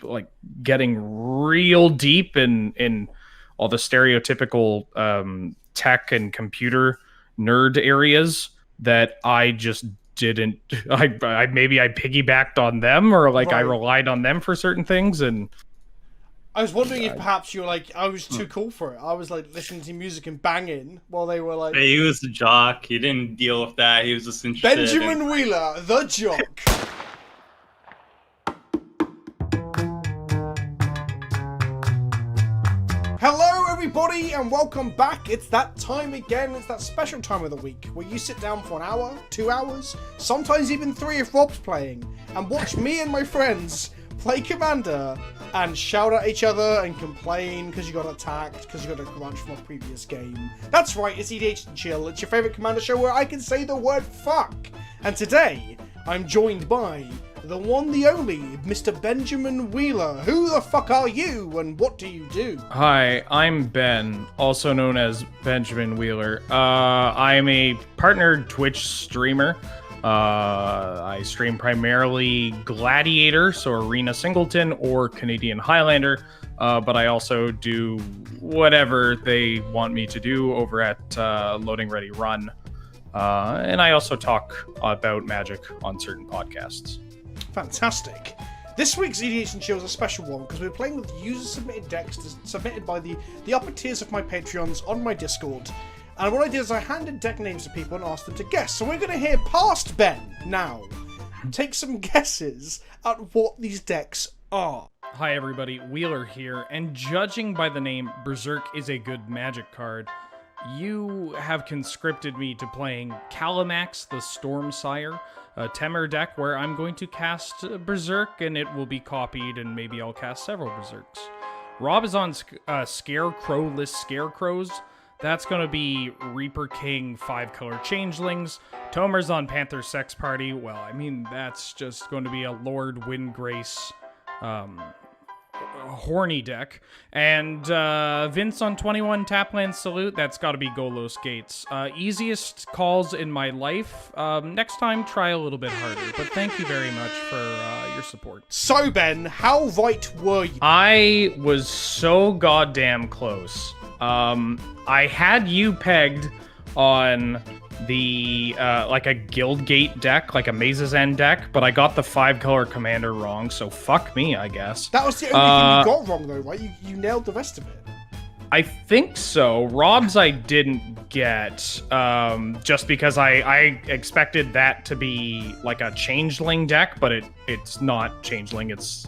like getting real deep in all the stereotypical tech and computer nerd areas that I just didn't. Maybe I piggybacked on them, or like I relied on them for certain things. And I was wondering if perhaps you were like, I was too cool for it. I was like listening to music and banging while they were like. Hey, he was a jock. He didn't deal with that. He was just interested. Benjamin Wheeler, the jock. Hello everybody and welcome back. It's that time again. It's that special time of the week where you sit down for an hour, 2 hours, sometimes even 3 if Rob's playing, and watch me and my friends play Commander and shout at each other and complain because you got attacked, because you got a grudge from a previous game. That's right, it's EDH and Chill. It's your favourite Commander show where I can say the word fuck. And today, I'm joined by the one, the only, Mr. Benjamin Wheeler. Who the fuck are you and what do you do? Hi, I'm Ben, also known as Benjamin Wheeler. I'm a partnered Twitch streamer. I stream primarily Gladiator, so Arena Singleton or Canadian Highlander, but I also do whatever they want me to do over at Loading Ready Run. And I also talk about Magic on certain podcasts. Fantastic. This week's EDH and Chill is a special one because we're playing with user-submitted decks submitted by the upper tiers of my Patreons on my Discord. And what I did is I handed deck names to people and asked them to guess. So we're going to hear past Ben now. Take some guesses at what these decks are. Hi everybody, Wheeler here, and judging by the name, Berserk is a good Magic card. You have conscripted me to playing Kalamax, the Stormsire, a Temur deck where I'm going to cast Berserk and it will be copied and maybe I'll cast several Berserks. Rob is on Scarecrow-less Scarecrows. That's going to be Reaper King 5-color Changelings. Tomer's on Panther Sex Party. Well, I mean, that's just going to be a Lord Windgrace HORNY deck. And Vince on 21 Tapland Salute. That's got to be Golos Gates. Easiest calls in my life. Next time, try a little bit harder. But thank you very much for your support. So, Ben, how right were you? I was so goddamn close. I had you pegged on the, like a Guildgate deck, like a Maze's End deck, but I got the 5-color commander wrong, so fuck me, I guess. That was the only thing you got wrong, though, right? You nailed the rest of it. I think so. Rob's I didn't get, just because I expected that to be like a Changeling deck, but it's not Changeling, it's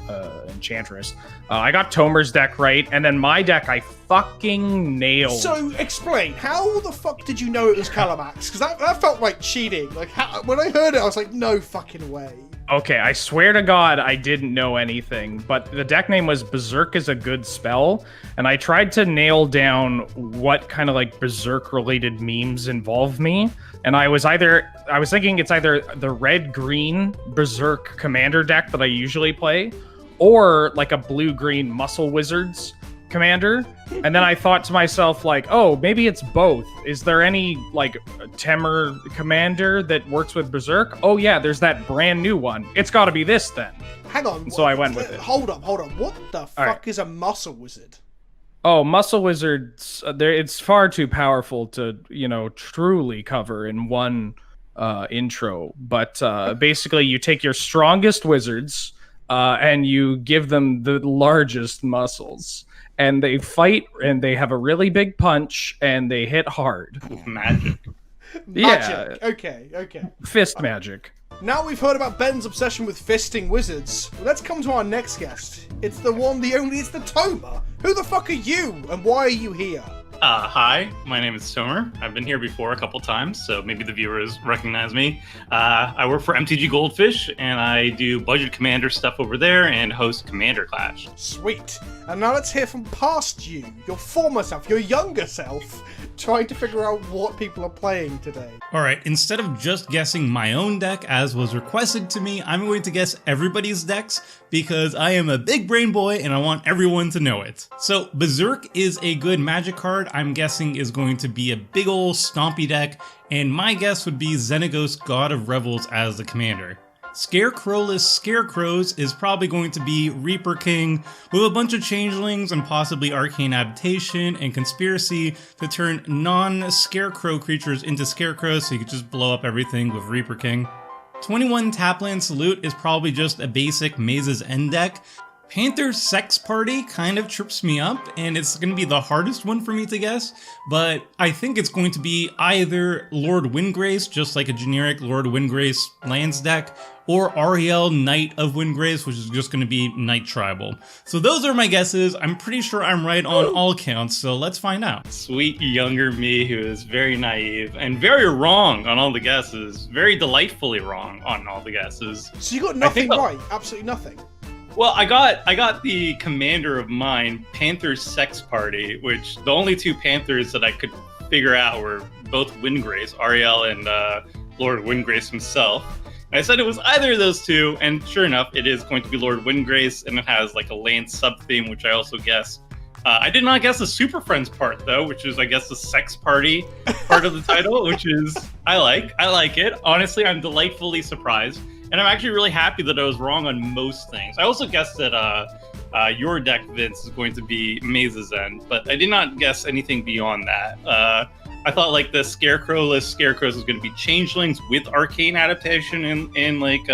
Enchantress. I got Tomer's deck right, and then my deck I fucking nailed. So, explain, how the fuck did you know it was Kalamax? Because that felt like cheating. Like, when I heard it, I was like, no fucking way. Okay, I swear to God, I didn't know anything, but the deck name was Berserk is a good spell, and I tried to nail down what kind of like Berserk-related memes involve me, and I was thinking it's either the red-green Berserk Commander deck that I usually play, or like a blue-green Muscle Wizards Commander, and then I thought to myself, like, oh, maybe it's both. Is there any, like, Temur Commander that works with Berserk? Oh, yeah, there's that brand new one. It's gotta be this, then. Hang on. So I went with it. Hold up. What the fuck is a Muscle Wizard? Oh, Muscle Wizards, it's far too powerful to, truly cover in one intro. But basically, you take your strongest wizards, and you give them the largest muscles. And they fight, and they have a really big punch, and they hit hard. Magic. Yeah. Okay. Fist magic. Now we've heard about Ben's obsession with fisting wizards, let's come to our next guest. It's the one, the only, it's the Tomer. Who the fuck are you, and why are you here? Hi, my name is Tomer. I've been here before a couple times, so maybe the viewers recognize me. I work for MTG Goldfish, and I do budget commander stuff over there and host Commander Clash. Sweet. And now let's hear from past you, your former self, your younger self, trying to figure out what people are playing today. Alright, instead of just guessing my own deck as was requested to me, I'm going to guess everybody's decks because I am a big brain boy and I want everyone to know it. So Berserk is a good Magic card. I'm guessing is going to be a big ol' stompy deck, and my guess would be Xenagos God of Revels as the commander. Scarecrowless Scarecrows is probably going to be Reaper King with a bunch of changelings and possibly arcane adaptation and conspiracy to turn non-scarecrow creatures into scarecrows so you could just blow up everything with Reaper King. 21 Tapland Salute is probably just a basic Maze's End deck. Panther Sex Party kind of trips me up, and it's going to be the hardest one for me to guess, but I think it's going to be either Lord Windgrace, just like a generic Lord Windgrace lands deck, or Ariel Knight of Windgrace, which is just going to be Knight Tribal. So those are my guesses. I'm pretty sure I'm right on all counts, so let's find out. Sweet younger me who is very naive and very wrong on all the guesses. Very delightfully wrong on all the guesses. So you got nothing right, absolutely nothing. Well, I got the commander of mine, Panther Sex Party, which the only two Panthers that I could figure out were both Windgrace, Ariel and Lord Windgrace himself. And I said it was either of those two, and sure enough, it is going to be Lord Windgrace, and it has like a land sub-theme, which I also guessed. I did not guess the Super Friends part, though, which is, I guess, the sex party part of the title, which is, I like it. Honestly, I'm delightfully surprised. And I'm actually really happy that I was wrong on most things. I also guessed that your deck, Vince, is going to be Maze's End, but I did not guess anything beyond that. I thought like the Scarecrowless Scarecrows was going to be changelings with arcane adaptation and like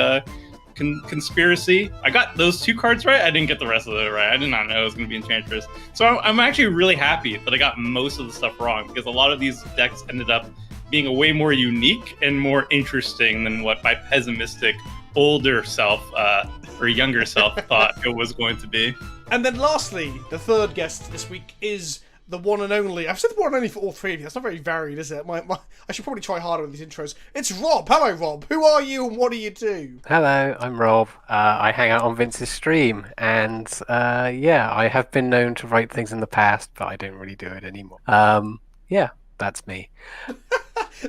conspiracy. I got those two cards right. I didn't get the rest of it right. I did not know it was going to be Enchantress. So I'm actually really happy that I got most of the stuff wrong, because a lot of these decks ended up being a way more unique and more interesting than what my pessimistic older self or younger self thought it was going to be. And then lastly, the third guest this week is the one and only. I've said the one and only for all three of you. That's not very varied, is it? I should probably try harder with these intros. It's Rob. Hello, Rob. Who are you and what do you do? Hello, I'm Rob. I hang out on Vince's stream, and yeah, I have been known to write things in the past, but I don't really do it anymore. Yeah, that's me.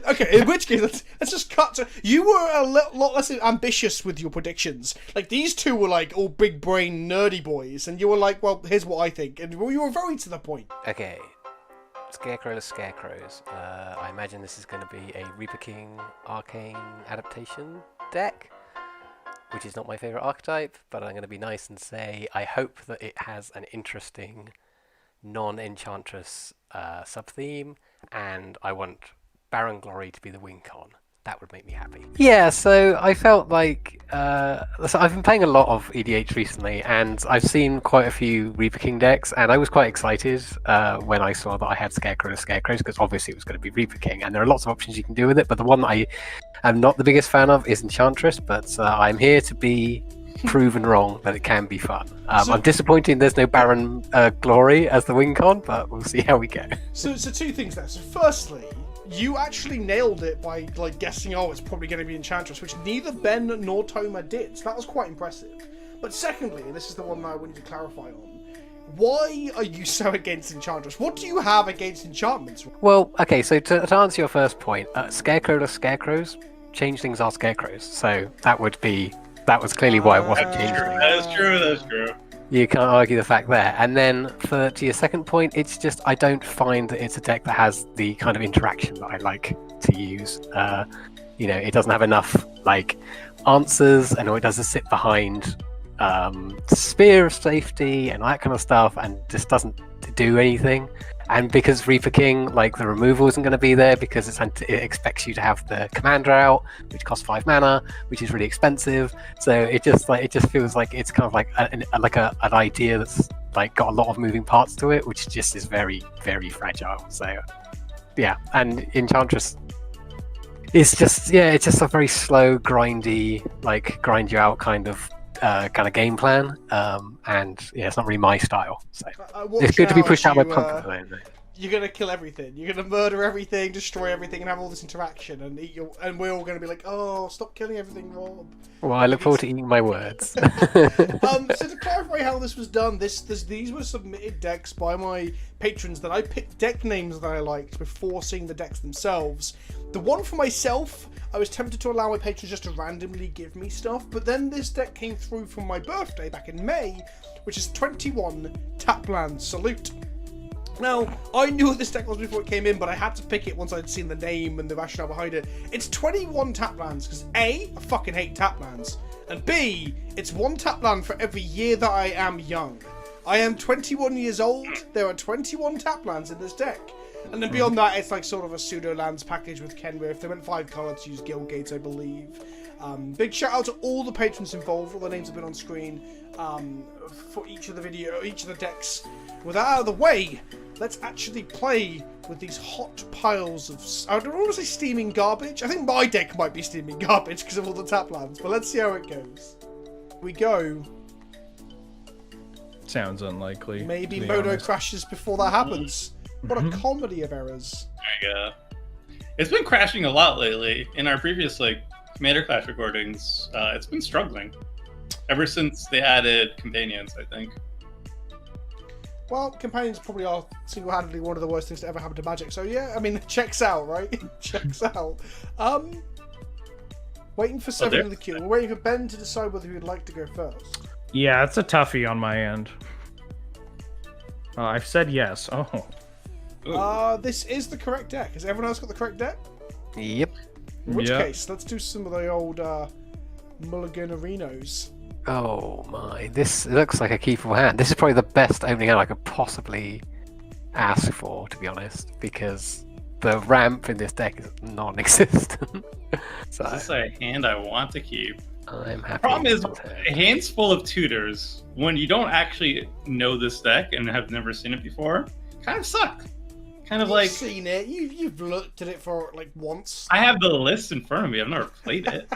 Okay, in which case, let's just cut to... You were a lot less ambitious with your predictions. Like, these two were, like, all big brain nerdy boys, and you were like, well, here's what I think. And you were very to the point. Okay. Scarecrowless Scarecrows. I imagine this is going to be a Reaper King Arcane adaptation deck, which is not my favourite archetype, but I'm going to be nice and say I hope that it has an interesting non-Enchantress sub-theme, and I want Baron Glory to be the win con. That would make me happy. Yeah, so I felt like so I've been playing a lot of EDH recently, and I've seen quite a few Reaper King decks, and I was quite excited when I saw that I had Scarecrows, because obviously it was going to be Reaper King, and there are lots of options you can do with it, but the one that I am not the biggest fan of is Enchantress, but I'm here to be proven wrong that it can be fun. I'm disappointed there's no Baron Glory as the win con, but we'll see how we go. So two things there. So firstly, you actually nailed it by like guessing, oh, it's probably going to be Enchantress, which neither Ben nor Toma did. So that was quite impressive. But secondly, and this is the one that I want you to clarify on, why are you so against Enchantress? What do you have against enchantments? Well, okay, so to answer your first point, Scarecrowless Scarecrows, changelings are scarecrows, so that was clearly why it wasn't changeling. That's true. You can't argue the fact there. And then to your second point, it's just I don't find that it's a deck that has the kind of interaction that I like to use. It doesn't have enough like answers, and all it does is sit behind Spear of Safety and that kind of stuff, and just doesn't do anything. And because Reaper King, like the removal isn't going to be there because it expects you to have the commander out, which costs 5 mana, which is really expensive. So it just feels like it's kind of like an idea that's like got a lot of moving parts to it, which just is very, very fragile. So yeah, and Enchantress is just it's just a very slow, grindy, like grind you out kind of game plan, and it's not really my style, so it's good to be pushed out of my comfort zone. You're gonna kill everything, you're gonna murder everything, destroy everything, and have all this interaction, and we're all gonna be like, oh, stop killing everything, Rob. Well, I look forward to eating my words. So to clarify how this was done, these were submitted decks by my patrons that I picked deck names that I liked before seeing the decks themselves. The one for myself, I was tempted to allow my patrons just to randomly give me stuff, but then this deck came through from my birthday back in May, which is 21 Tapland Salute. Now, I knew what this deck was before it came in, but I had to pick it once I'd seen the name and the rationale behind it. It's 21 Taplands, because A, I fucking hate Taplands, And B, it's 1 tap land for every year that I am young. I am 21 years old. There are 21 tap lands in this deck. And then beyond that, it's like sort of a pseudo lands package with Kenrith. They went 5 cards to use Guild Gates, I believe. Big shout out to all the patrons involved. All the names have been on screen for each of the decks. With that out of the way, let's actually play with these hot piles of, I don't want to say steaming garbage. I think my deck might be steaming garbage because of all the tap lands, but let's see how it goes. We go. Sounds unlikely. Maybe Mono crashes before that happens. What a comedy of errors. There you go. It's been crashing a lot lately. In our previous Commander Clash recordings, it's been struggling. Ever since they added companions, I think. Well, companions probably are single-handedly one of the worst things to ever happen to Magic. So yeah, I mean, it checks out, right? It checks out. Waiting for 7 in the queue. We're waiting for Ben to decide whether he would like to go first. Yeah, it's a toughie on my end. I've said yes. Oh. This is the correct deck. Has everyone else got the correct deck? Yep. In which case, let's do some of the old Mulliganarinos. Oh my, this looks like a keepable hand. This is probably the best opening hand I could possibly ask for, to be honest, because the ramp in this deck is non-existent. So, this is a hand I want to keep. I'm happy. Problem is, hands full of tutors, when you don't actually know this deck and have never seen it before, kind of suck. Kind of You've seen it. You've looked at it for once. I have the list in front of me. I've never played it.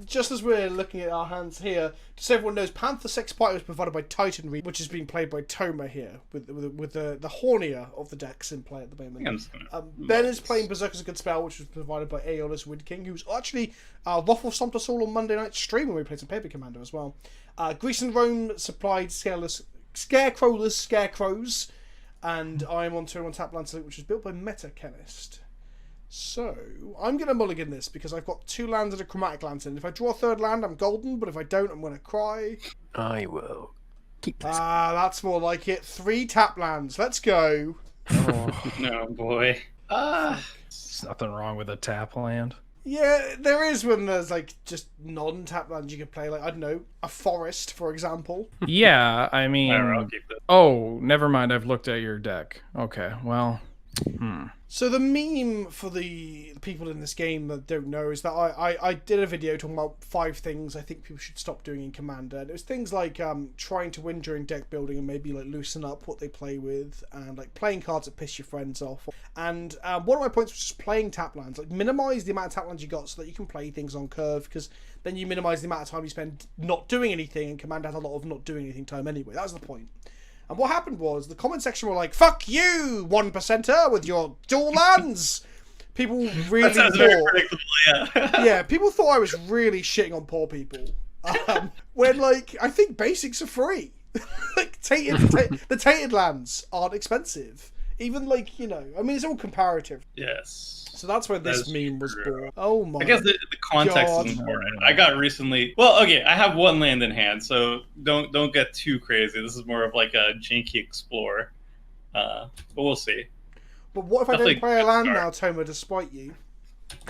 Just as we're looking at our hands here, just so everyone knows, Panther Sex Party was provided by Titan Reed, which is being played by Toma here, with the hornier of the decks in play at the moment. Ben is playing Berserker's a Good Spell, which was provided by Aeolus Wind King, who's actually Waffle stomped us all on Monday night stream when we played some Paper Commander as well. Greece and Rome supplied Scareless Scarecrows, and I'm on turn 1 Tapland Salute, which was built by Metachemist. So, I'm going to mulligan this because I've got 2 lands and a Chromatic Lantern. If I draw a 3rd land, I'm golden, but if I don't, I'm going to cry. I will keep this. That's more like it. 3 tap lands. Let's go. Oh. No, boy. There's nothing wrong with a tap land. Yeah, there is when there's just non-tap lands you can play. I don't know, a forest, for example. Yeah, I mean... I'll keep this. Oh, never mind. I've looked at your deck. Okay, well... So the meme for the people in this game that don't know is that I did a video talking about 5 things I think people should stop doing in Commander. And it was things like trying to win during deck building and maybe loosen up what they play with, and playing cards that piss your friends off. And one of my points was just playing tap lands. Minimize the amount of tap lands you got so that you can play things on curve, because then you minimize the amount of time you spend not doing anything, and Commander has a lot of not doing anything time anyway. That was the point. And what happened was, the comment section were like, "Fuck you, 1%er, with your dual lands!" People really That sounds very predictable, yeah. Yeah, people thought I was really shitting on poor people. When, I think basics are free. The tainted lands aren't expensive. Even, I mean, it's all comparative. Yes. So that's where this meme was born. Oh my god. I guess the context is important. I got recently... Well, okay, I have 1 land in hand, so don't get too crazy. This is more of a janky explore. But we'll see. But what if I don't play a land now, Toma, despite you?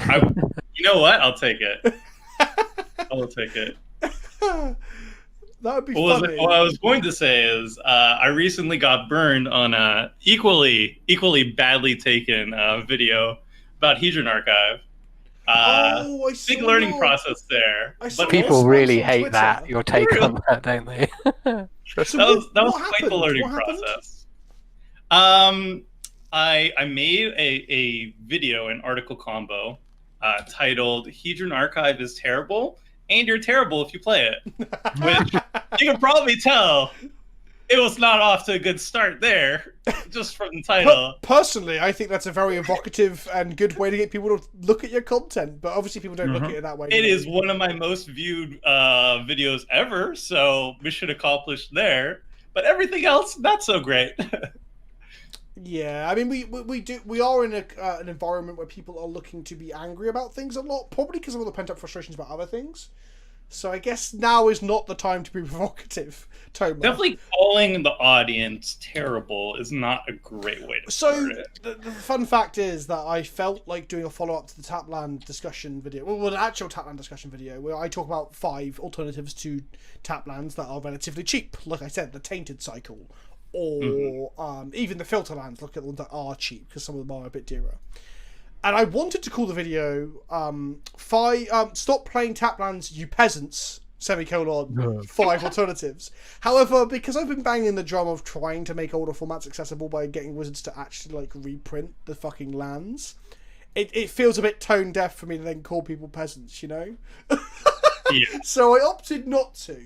You know what? I'll take it. I'll take it. That would be funny. What I was going to say is, I recently got burned on a equally badly taken video about Hedron Archive. I saw big learning process there. But people really hate that, your take on that, don't they? So that was quite the learning process. I made a video, an article combo, titled "Hedron Archive is terrible, and you're terrible if you play it," which you can probably tell it was not off to a good start there, just from the title. Personally, I think that's a very evocative and good way to get people to look at your content, but obviously people don't look at it that way. It is one of my most viewed videos ever, so mission accomplished there. But everything else, not so great. Yeah, I mean, we are in an environment where people are looking to be angry about things a lot, probably because of all the pent-up frustrations about other things. So I guess now is not the time to be provocative, Tomer. Definitely calling the audience terrible is not a great way to start it. The fun fact is that I felt like doing a follow-up to the Tapland discussion video, well, an actual Tapland discussion video, where I talk about 5 alternatives to Taplands that are relatively cheap. Like I said, the Tainted Cycle, or even the Filter lands. Look at the ones that are cheap, because some of them are a bit dearer. And I wanted to call the video, Stop Playing Taplands, You Peasants, semicolon, 5 alternatives. However, because I've been banging the drum of trying to make older formats accessible by getting Wizards to actually, like, reprint the fucking lands, it feels a bit tone deaf for me to then call people peasants, you know? Yeah. So I opted not to.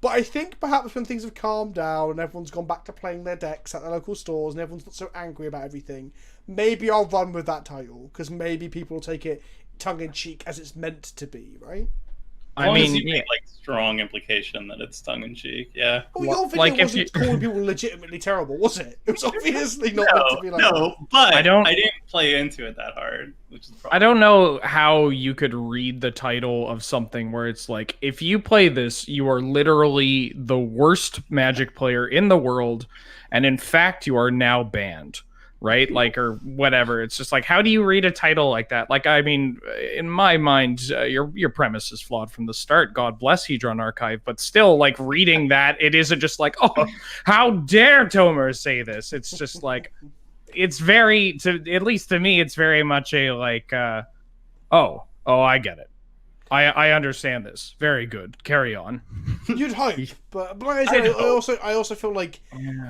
But I think perhaps when things have calmed down and everyone's gone back to playing their decks at their local stores and everyone's not so angry about everything, maybe I'll run with that title, because maybe people will take it tongue-in-cheek as it's meant to be, right? I mean, you make like strong implication that it's tongue-in-cheek, yeah. Well, your video like, if wasn't calling people legitimately terrible, was it? It was obviously not meant to be like No, but I didn't play into it that hard, which is the problem. I don't know how you could read the title of something where it's like, if you play this, you are literally the worst Magic player in the world, and in fact, you are now banned, right? Like, or whatever. It's just like, how do you read a title like that? Like, I mean, in my mind, your premise is flawed from the start. God bless Hedron Archive, but still, like, reading that, it isn't just like, oh, how dare Tomer say this? It's just like, it's very, at least to me, it's very much a like, oh, I get it. I understand this. Very good. Carry on. You'd hope, but like I said, I also feel like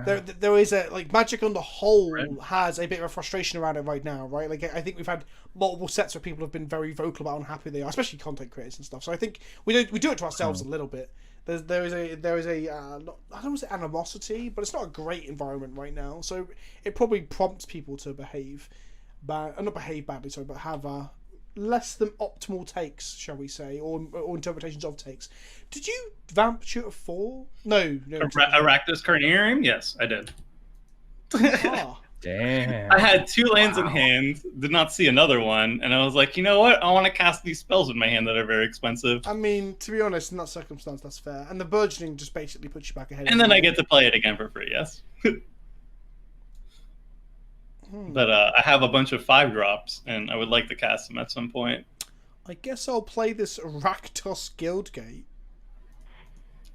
there is a, like, Magic on the whole has a bit of a frustration around it right now, right? Like, I think we've had multiple sets where people have been very vocal about how unhappy they are, especially content creators and stuff. So I think we do it to ourselves a little bit. There is a I don't want to say animosity, but it's not a great environment right now. So it probably prompts people to behave not behave badly, sorry, but have less than optimal takes, shall we say, or interpretations of takes. Did you vamp Tutor 4? No. Arachnus Carnarium? Yes, I did. Damn. I had 2 lands in hand, did not see another one, and I was like, you know what? I want to cast these spells with my hand that are very expensive. I mean, to be honest, in that circumstance, that's fair. And the burgeoning just basically puts you back ahead. And then I get to play it again for free, yes. But I have a bunch of 5-drops, and I would like to cast them at some point. I guess I'll play this Rakdos Guildgate.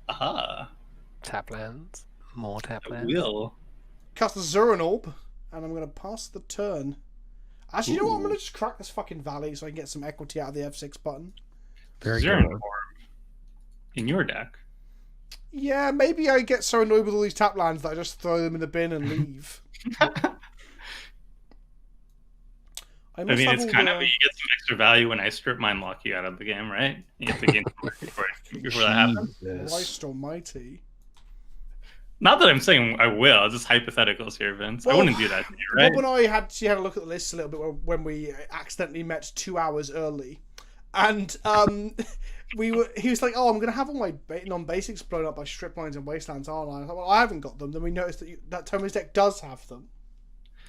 Aha. Taplands. More I Taplands. will. Cast the Zuran Orb, and I'm going to pass the turn. Actually, you know what? I'm going to just crack this fucking valley so I can get some equity out of the F6 button. Very Zuran good. Orb in your deck. Yeah, maybe I get so annoyed with all these Taplands that I just throw them in the bin and leave. I mean, it's kind of, you get some extra value when I strip mine lock you out of the game, right? You have to gain some before that happens. Christ almighty. Not that I'm saying I will, just hypotheticals here, Vince. Well, I wouldn't do that to you, right? Rob and I had a look at the list a little bit when we accidentally met 2 hours early. And he was like, oh, I'm going to have all my non-basics blown up by strip lines and wastelands, aren't I? I thought, well, I haven't got them. Then we noticed that Tomer's deck does have them.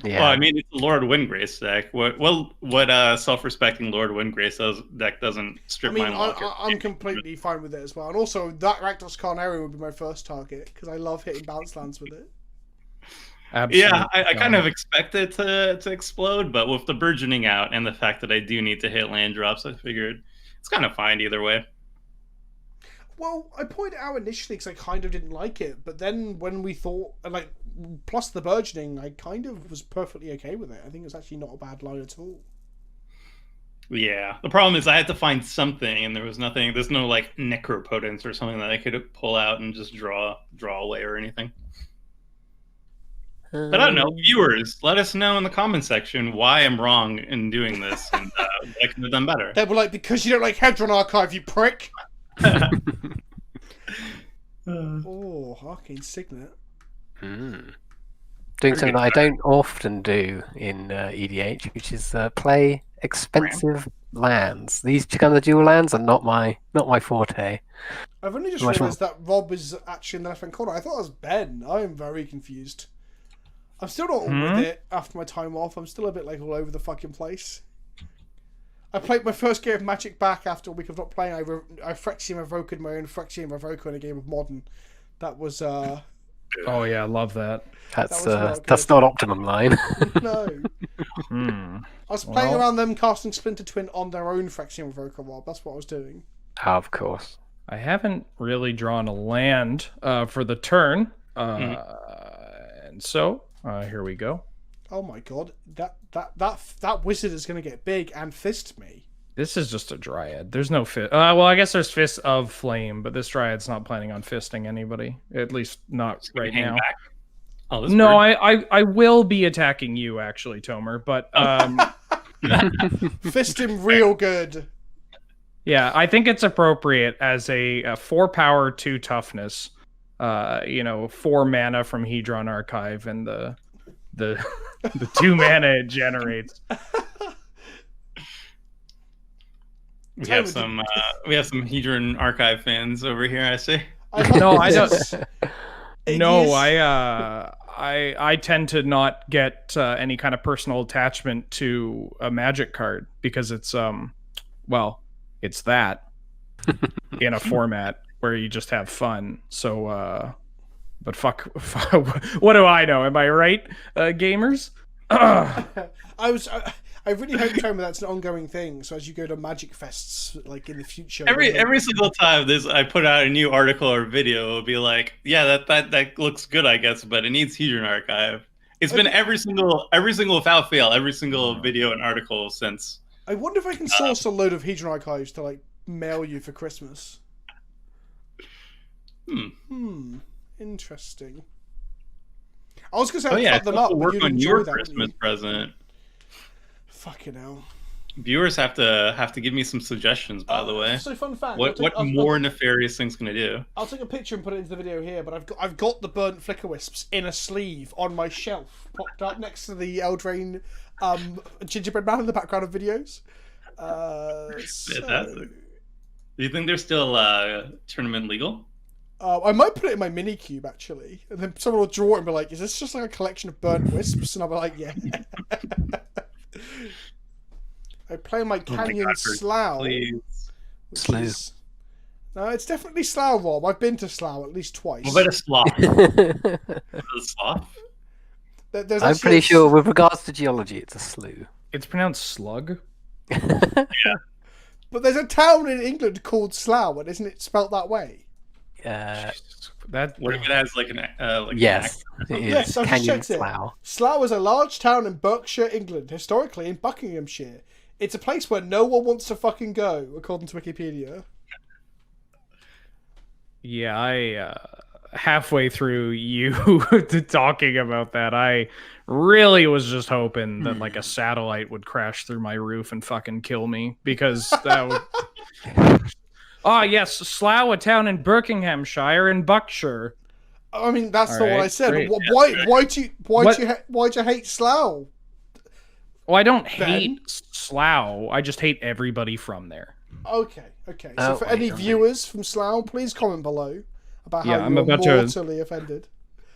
Yeah. Well, I mean, it's a Lord Windgrace deck. What self-respecting Lord Windgrace deck doesn't strip mine lock? I'm completely fine with it as well. And also, that Rakdos Carnarium would be my first target, because I love hitting bounce lands with it. Absolutely. Yeah, I kind of expect it to explode, but with the burgeoning out and the fact that I do need to hit land drops, I figured it's kind of fine either way. Well, I pointed out initially because I kind of didn't like it, but then when we thought, like, plus the burgeoning, I kind of was perfectly okay with it. I think it was actually not a bad line at all. Yeah, the problem is I had to find something, and there was nothing. There's no like necropotence or something that I could pull out and just draw away or anything. But I don't know, viewers, let us know in the comment section why I'm wrong in doing this, and I could have done better. They were like, because you don't like Hedron Archive, you prick. Oh, Arcane Signet. Doing something that I don't often do in EDH, which is play expensive lands. These kind of dual lands are not my forte. I've only just realised that Rob is actually in the left-hand corner. I thought it was Ben. I am very confused. I'm still not with it after my time off. I'm still a bit like all over the fucking place. I played my first game of Magic back after a week of not playing. I Phyrexian Revoker my own Phyrexian Revoker in a game of Modern. That was Oh yeah, I love that. That's not not optimum line. no. Hmm. I was playing Well- around them casting Splinter Twin on their own Phyrexian Revoker, Rob. That's what I was doing. Of course. I haven't really drawn a land for the turn, and so here we go. Oh my god, that wizard is going to get big and fist me. This is just a dryad. There's no fist. Well, I guess there's fists of flame, but this dryad's not planning on fisting anybody. At least not right Hang now. back. Oh, this No, bird. I will be attacking you actually, Tomer. But Fist him real good. yeah, I think it's appropriate as a 4 power, 2 toughness. 4 mana from Hedron Archive and the 2 mana it generates. We have some Hedron Archive fans over here, I see. No, I don't. It No, is- I tend to not get any kind of personal attachment to a Magic card because it's it's that in a format where you just have fun. So, but fuck, what do I know? Am I right, gamers? I really hope, Tomer, that's an ongoing thing. So as you go to Magic Fests, like in the future, Every single time I put out a new article or video, it'll be like, yeah, that looks good, I guess, but it needs Hedron Archive. It's been every single without fail, every single video and article since. I wonder if I can source a load of Hedron Archives to like mail you for Christmas. Interesting. I was gonna say Oh yeah, cut them up, but work you'd on enjoy your that, wouldn't Christmas you? present. Fucking hell. Viewers have to give me some suggestions, by the way. So fun fact. What more nefarious things can I do? I'll take a picture and put it into the video here, but I've got the burnt flicker wisps in a sleeve on my shelf, propped up next to the Eldraine gingerbread man in the background of videos. Fantastic. Do you think they're still tournament legal? I might put it in my mini cube actually, and then someone will draw it and be like, "Is this just like a collection of burnt wisps?" And I'll be like, "Yeah." I play my Canyon Slough. Please. Slough. No, it's definitely Slough, Rob. I've been to Slough at least twice. What about a sloth? A sloth? There's I'm actually pretty sure with regards to geology, it's a slough. It's pronounced slug. But there's a town in England called Slough, and isn't it spelt that way? That What if it has like an Yes, an it is. Yes, I've just Canyon checked it. Slough. Slough is a large town in Berkshire, England, historically in Buckinghamshire. It's a place where no one wants to fucking go, according to Wikipedia. Yeah, I halfway through you talking about that, I really was just hoping that like a satellite would crash through my roof and fucking kill me because that would. Ah, yes, Slough, a town in Buckinghamshire in Buckshire. I mean, that's All not what right, I said. great. But why do you hate Slough? Well, I don't Ben? hate Slough. I just hate everybody from there. Okay. So Oh, for wait, any okay. viewers from Slough, please comment below about how Yeah, I'm you're about to- mortally offended.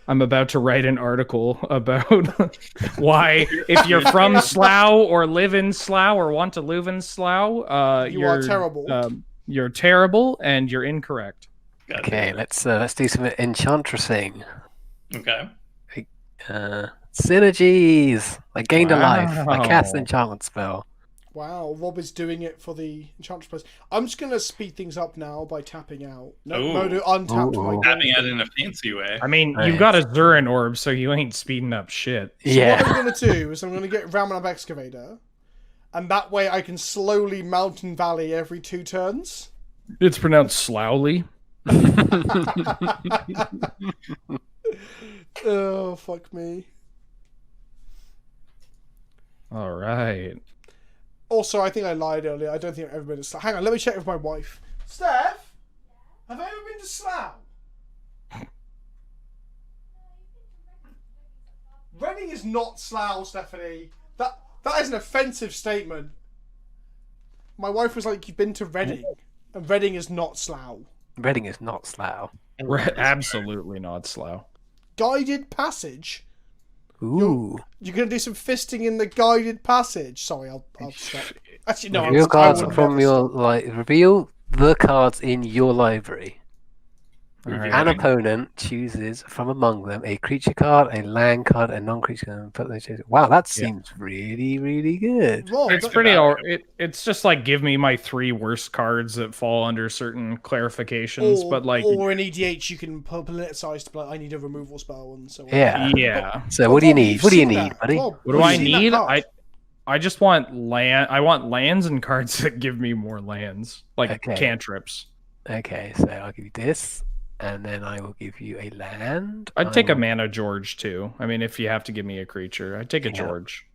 I'm about to write an article about why, if you're from Slough or live in Slough or want to live in Slough, You are terrible. You're terrible and you're incorrect. Okay, let's do some enchantressing. Okay. Synergies! I gained a life. I cast an Wow. enchantment spell. Wow, Rob is doing it for the Enchantress place. I'm just going to speed things up now by tapping out. No, Ooh. untapped my Ooh. Tapping gold. it in a fancy way. I mean, Right. you've got a Zurin orb, so you ain't speeding up shit. So what Yeah. I'm going to do is I'm going to get Ramanab Excavator, and that way I can slowly Mountain Valley every 2 turns. It's pronounced Slowly. Oh, fuck me. All right. Also, I think I lied earlier. I don't think I've ever been to Slough. Hang on, let me check with my wife. Steph? Have I ever been to Slough? Reading is not Slough, Stephanie. That is an offensive statement. My wife was like, "You've been to Reading, and Reading is not Slough." Reading is not Slough. Absolutely not Slough. Guided passage. Ooh. You're gonna do some fisting in the guided passage. Sorry, I'll stop. Actually, no. Reveal I cards would from never your say- reveal the cards in your library. Alright. An opponent chooses from among them a creature card, a land card, a non-creature card, and put those. Wow, that seems really, really good. Rob, It's don't- pretty. about It's just like give me my 3 worst cards that fall under certain clarifications, but like, or in EDH, you can politicize to be like, I need a removal spell and so on. Yeah. yeah. So what do you Rob, need? you've What do you seen need, that. buddy? Rob, What do you've I seen that need? card. I just want land. I want lands and cards that give me more lands, like Okay. cantrips. Okay, so I'll give you this, and then I will give you a land. I'd take I a will- mana George too. I mean, if you have to give me a creature, I'd take a Yeah. George.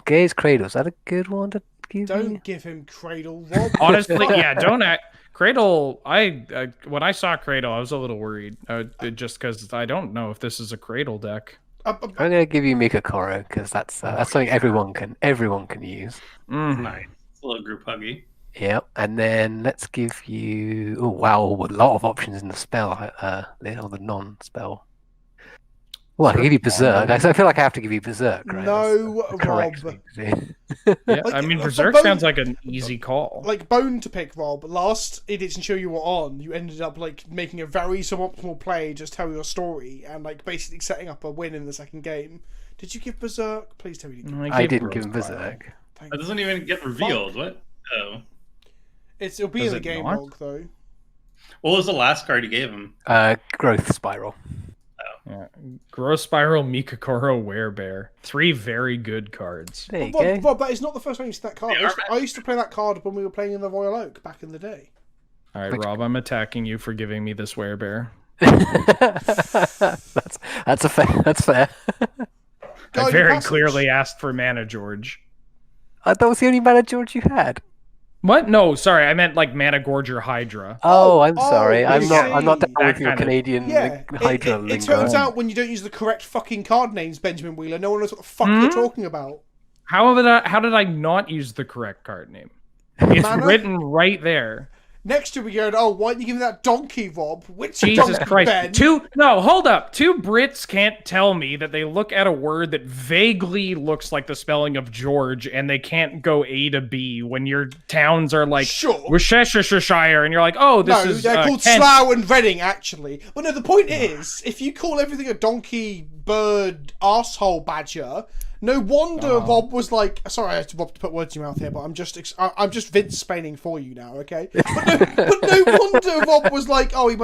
Gaze Cradle. Is that a good one to give you? Don't give him Cradle, Rob. Honestly, yeah, don't act. Cradle. I when I saw Cradle, I was a little worried, just because I don't know if this is a Cradle deck. I'm gonna give you Mikakoro because that's something everyone can use. Nice. It's a little group huggy. Yep, and then let's give you. Oh wow, a lot of options in the spell. Or the non-spell. Well, I can give you Berserk. I feel like I have to give you Berserk, right? No, That's correct. Rob. Yeah, Like, I mean, for Berserk both- sounds like an easy call. Like bone to pick, Rob. Last EDH and Chill you were on, you ended up like making a very suboptimal play, just tell your story, and like basically setting up a win in the second game. Did you give Berserk? Please tell me you did. I didn't give him Berserk. Thank That doesn't even get revealed. What? Oh. It'll be Does in the it game not? log though. What was the last card you gave him? Growth Spiral. Yeah. Growth Spiral, Mikakoro, Werebear. 3 very good cards. There you Rob, go. Rob, that is not the first time you used that card. They are I used to play that card when we were playing in the Royal Oak back in the day. All right, Rob, I'm attacking you for giving me this Werebear. That's fair. Guide I your very passage. clearly asked for mana George. That was the only mana George you had. What? No, sorry, I meant like Mana Gorge or Hydra. Oh, I'm oh, sorry. I I'm not see. down with That your kind of- Canadian Yeah, Hydra it lingo. turns out when you don't use the correct fucking card names, Benjamin Wheeler, no one knows what the fuck you're talking about. How did I not use the correct card name? It's Mana? written right there. Next year we go, oh, why didn't you give me that donkey, Rob? Which Jesus donkey, Christ. Ben? Hold up. 2 Brits can't tell me that they look at a word that vaguely looks like the spelling of George and they can't go A to B when your towns are like Sure. Worcestershire and you're like, oh, this No, is they're called Kent. Slough and Reading, actually. But no, the point is, if you call everything a donkey, bird, arsehole badger, no wonder Rob was like, sorry, I had to put words in your mouth here, but I'm just Vince Spaining for you now, okay? But no wonder Rob was like, oh, he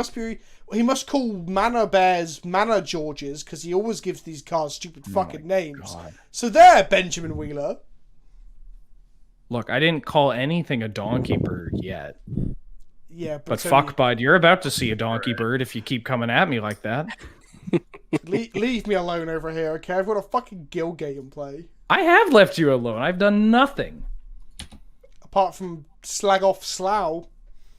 must call Mana Bears Mana Georges because he always gives these cards stupid fucking names. God. So there, Benjamin Wheeler. Look, I didn't call anything a donkey bird yet. Yeah, But it's fuck, only- bud, you're about to see a donkey bird if you keep coming at me like that. leave me alone over here, okay? I've got a fucking guild game play. I have left you alone. I've done nothing. Apart from slag off Slough.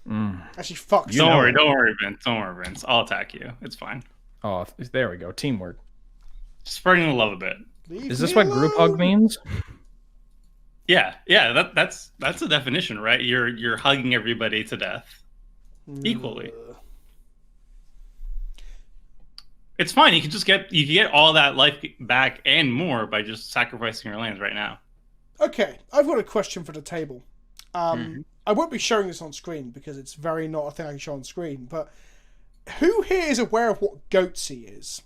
Actually, fuck Don't Slough. worry, Vince. Don't worry, Vince. I'll attack you. It's fine. Oh, there we go. Teamwork. Spreading the love a bit. Leave Is this me what group hug alone. means? Yeah. That's the definition, right? You're hugging everybody to death equally. It's fine. You can get all that life back and more by just sacrificing your lands right now. Okay, I've got a question for the table. I won't be showing this on screen because it's very not a thing I can show on screen, but who here is aware of what Goatsy is?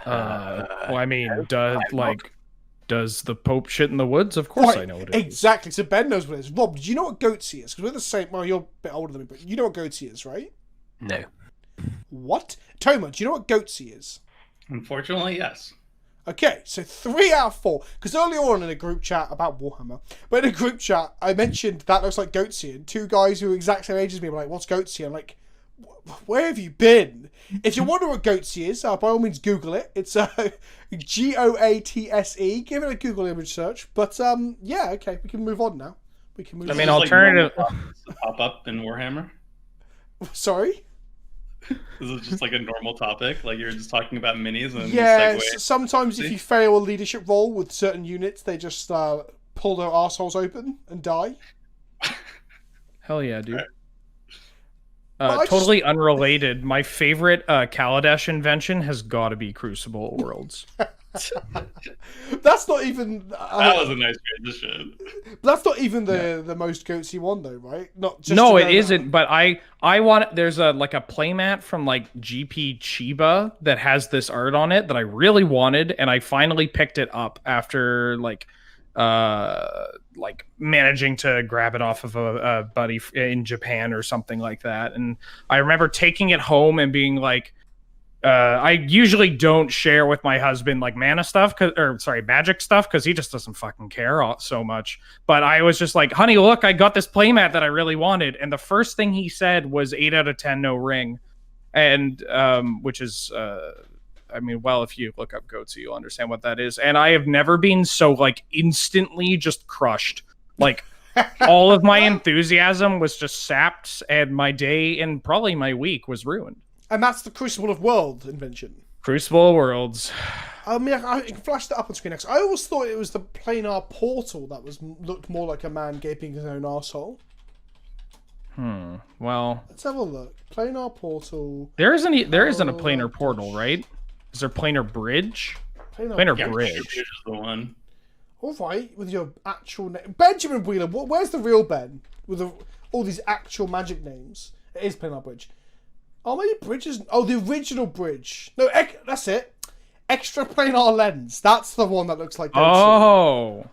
Well, I mean, does the Pope shit in the woods? Of course I know what it is. Exactly, so Ben knows what it is. Rob, do you know what Goatsy is? Because we're the same, well, you're a bit older than me, but you know what Goatsy is, right? No. What? Toma, do you know what Goatsy is? Unfortunately, yes. Okay, so 3 out of 4. Because earlier on in a group chat about Warhammer, but in a group chat, I mentioned that looks like Goatsy, and 2 guys who are exact same age as me were like, what's Goatsy? I'm like, where have you been? If you wonder what Goatsy is, by all means Google it. It's Goatse. Give it a Google image search. But yeah, okay, we can move on now. We can move I on. mean, Just alternative- normal topics that pop up in Warhammer. Sorry? This is just like a normal topic. Like you're just talking about minis and Yeah, segue. sometimes if you fail a leadership role with certain units, they just pull their arseholes open and die. Hell yeah, dude. Well, I Totally unrelated. My favorite Kaladesh invention has got to be Crucible Worlds. That's not even. That was a nice transition. That's not even the most goatsy one though, right? Not just No, to it go isn't. down. But I want. There's a playmat from like GP Chiba that has this art on it that I really wanted, and I finally picked it up after like managing to grab it off of a buddy in Japan or something like that. And I remember taking it home and being like, I usually don't share with my husband like magic stuff because he just doesn't fucking care so much. But I was just like, honey, look, I got this playmat that I really wanted, and the first thing he said was 8 out of 10 no ring, and which is I mean, well, if you look up Goatsy, you'll understand what that is. And I have never been so like instantly just crushed. Like all of my enthusiasm was just sapped, and my day and probably my week was ruined. And that's the Crucible of World invention. Crucible of Worlds. I mean, I can flash that up on screen next. I always thought it was the planar portal that looked more like a man gaping his own arsehole. Well, Let's have a look. Planar portal. there isn't a planar portal, right? Is there planar bridge? Planar Yeah, bridge. Bridge is the one. All right, with your actual name, Benjamin Wheeler. Where's the real Ben with all these actual magic names? It is planar bridge. Oh, maybe bridges. Oh, the original bridge. No, that's it. Extra planar lens. That's the one that looks like. Goatsy. Oh.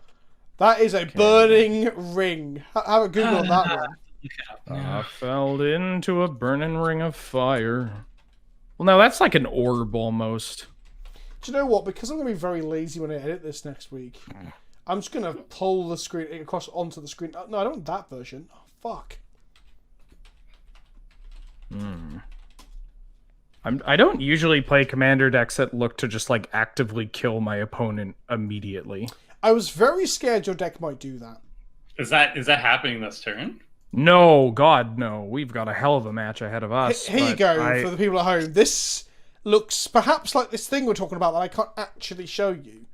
That is a burning ring. Have a Google on that one. I fell into a burning ring of fire. Well, no, that's like an orb almost. Do you know what? Because I'm going to be very lazy when I edit this next week, I'm just going to pull the screen across onto the screen. No, I don't want that version. Oh, fuck. I don't usually play commander decks that look to just like actively kill my opponent immediately. I was very scared your deck might do that. Is that happening this turn? No, God, no. We've got a hell of a match ahead of us. Here you go, for the people at home. This looks perhaps like this thing we're talking about that I can't actually show you.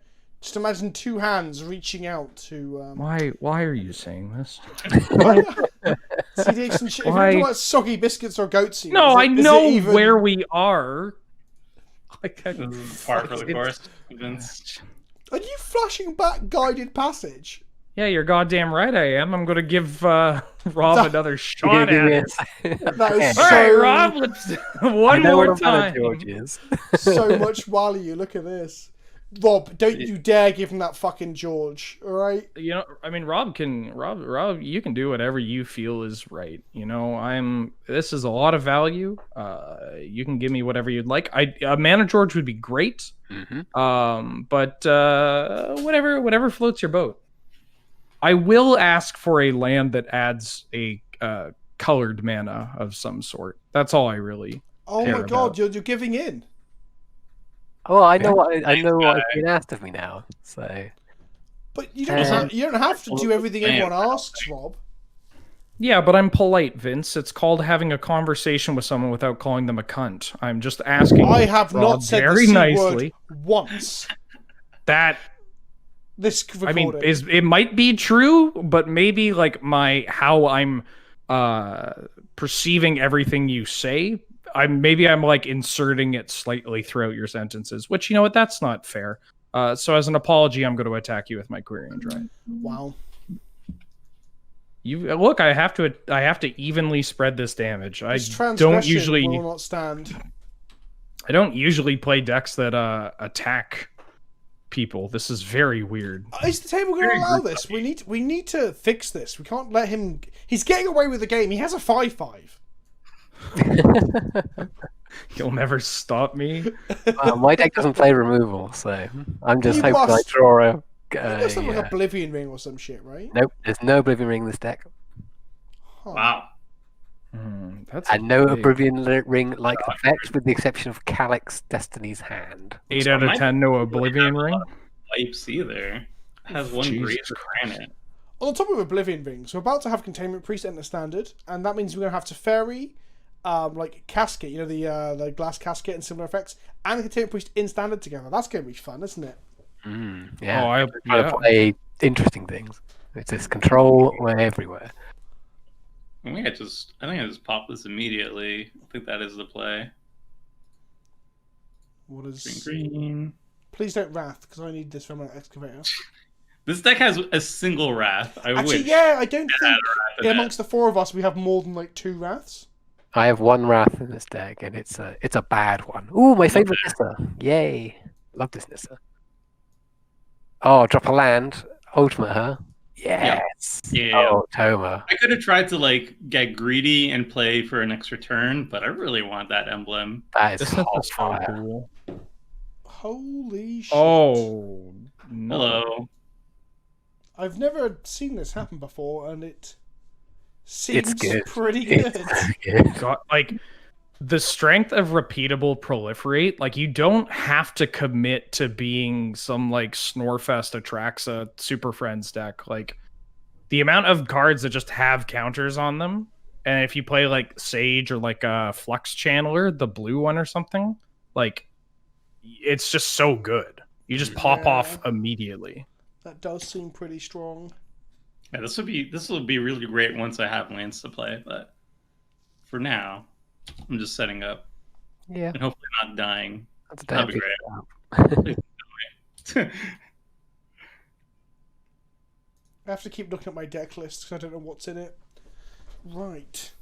Just imagine two hands reaching out to... Why are you saying this? EDH and Chill. If you're talking about soggy biscuits or goatsy... No, I know where we are. This is par for the course, Vince. Are you flashing back guided passage? Yeah, you're goddamn right I am. I'm going to give Rob another shot at it. That is All right, Rob, let's one more time. So much value. Look at this. Rob, don't you dare give him that fucking George, all right? You know, I mean, Rob, you can do whatever you feel is right. You know, this is a lot of value. You can give me whatever you'd like. A Mana George would be great. But whatever floats your boat. I will ask for a land that adds a colored mana of some sort. That's all I really. Oh my god, you're giving in. Oh, I know what has been asked of me now. So, but you don't have to do everything everyone asks, Rob. Yeah, but I'm polite, Vince. It's called having a conversation with someone without calling them a cunt. I'm just asking. I have not said very the C nicely word once. This recording. I mean, it might be true, but maybe like how I'm perceiving everything you say. I'm like inserting it slightly throughout your sentences, which, you know what, that's not fair. So as an apology, I'm going to attack you with my Quirion Drive. Wow. Look, I have to evenly spread this damage. This transgression will not stand. I don't usually play decks that attack people. This is very weird. Is the table going to allow this? We need to fix this. We can't let him. He's getting away with the game. He has a 5/5. You'll never stop me. My deck doesn't play removal, so I'm just hoping I draw a. You must have like Oblivion Ring or some shit, right? Nope, there's no Oblivion Ring in this deck. Huh. Wow. And no Oblivion Ring-like effect, with the exception of Kalamax Destiny's Hand. 8 out of 10, no Oblivion Ring. Type C there. It has one Grease Granite. On the top of Oblivion Rings, we're about to have Containment Priest enter standard, and that means we're going to have Teferi, like Casket, you know, the glass casket and similar effects, and Containment Priest in standard together. That's going to be fun, isn't it? Yeah. I'm trying to play interesting things. It's this control everywhere. I think I just popped this immediately. I think that is the play. What is green? Please don't Wrath, because I need this from an excavator. This deck has a single Wrath. I Actually, wish. yeah, I don't it had think a Wrath in amongst the four of us we have more than like 2 Wraths. I have 1 Wrath in this deck, and it's a bad one. Ooh, my favorite Nissa. Yay. Love this Nissa. Oh, drop a land. Ultimate her. Yes. Yeah. Oh, Toma. I could have tried to like get greedy and play for an extra turn, but I really want that emblem. That is This hot is so fire. cool. Holy shit. Oh, no. Hello. I've never seen this happen before, and it seems good. pretty good. It's good. God, like the strength of repeatable proliferate, like you don't have to commit to being some like Snorefest Atraxa Super Friends deck. Like the amount of cards that just have counters on them, and if you play like Sage or like a Flux Channeler, the blue one or something, like it's just so good. You just pop off immediately. That does seem pretty strong. Yeah, this will be really great once I have lands to play, but for now, I'm just setting up Yeah. and hopefully not dying. That's a That'd be great. I have to keep looking at my deck list because I don't know what's in it. Right.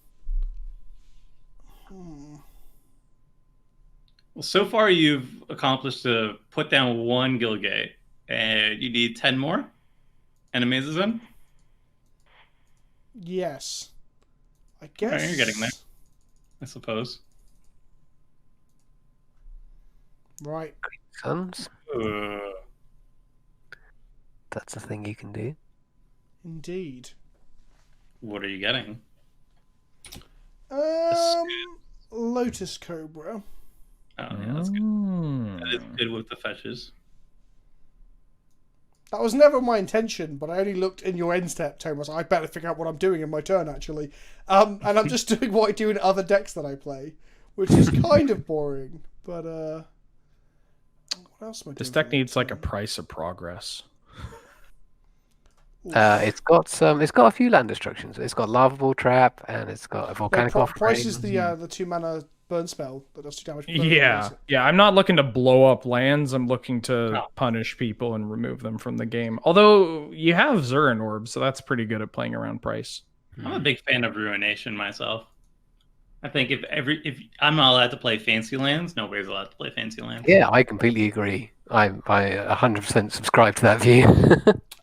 Well, so far you've accomplished to put down 1 Gilgate, and you need 10 more. And Amazes in. Yes. I guess. Alright, you're getting there. I suppose. Right. Sons. Uh, That's a thing you can do. Indeed. what are you getting? Lotus Cobra. Oh, yeah, that's good. That is Mm. good with the fetches. That was never my intention, but I only looked in your end step, Thomas. I better figure out what I'm doing in my turn, actually. And I'm just doing what I do in other decks that I play, which is kind of boring. But what else am I doing? This for deck my needs like a turn? price of progress. Oof. It's got a few land destructions. It's got Lava Ball Trap, and it's got a No, Volcanic price is Offering. the 2 mana burn spell that does 2 damage. per Yeah, turn. yeah. I'm not looking to blow up lands. I'm looking to No. punish people and remove them from the game. Although you have Zurin Orb, so that's pretty good at playing around price. I'm a big fan of Ruination myself. I think if I'm not allowed to play fancy lands, nobody's allowed to play fancy lands. Yeah, I completely agree. I 100% subscribe to that view.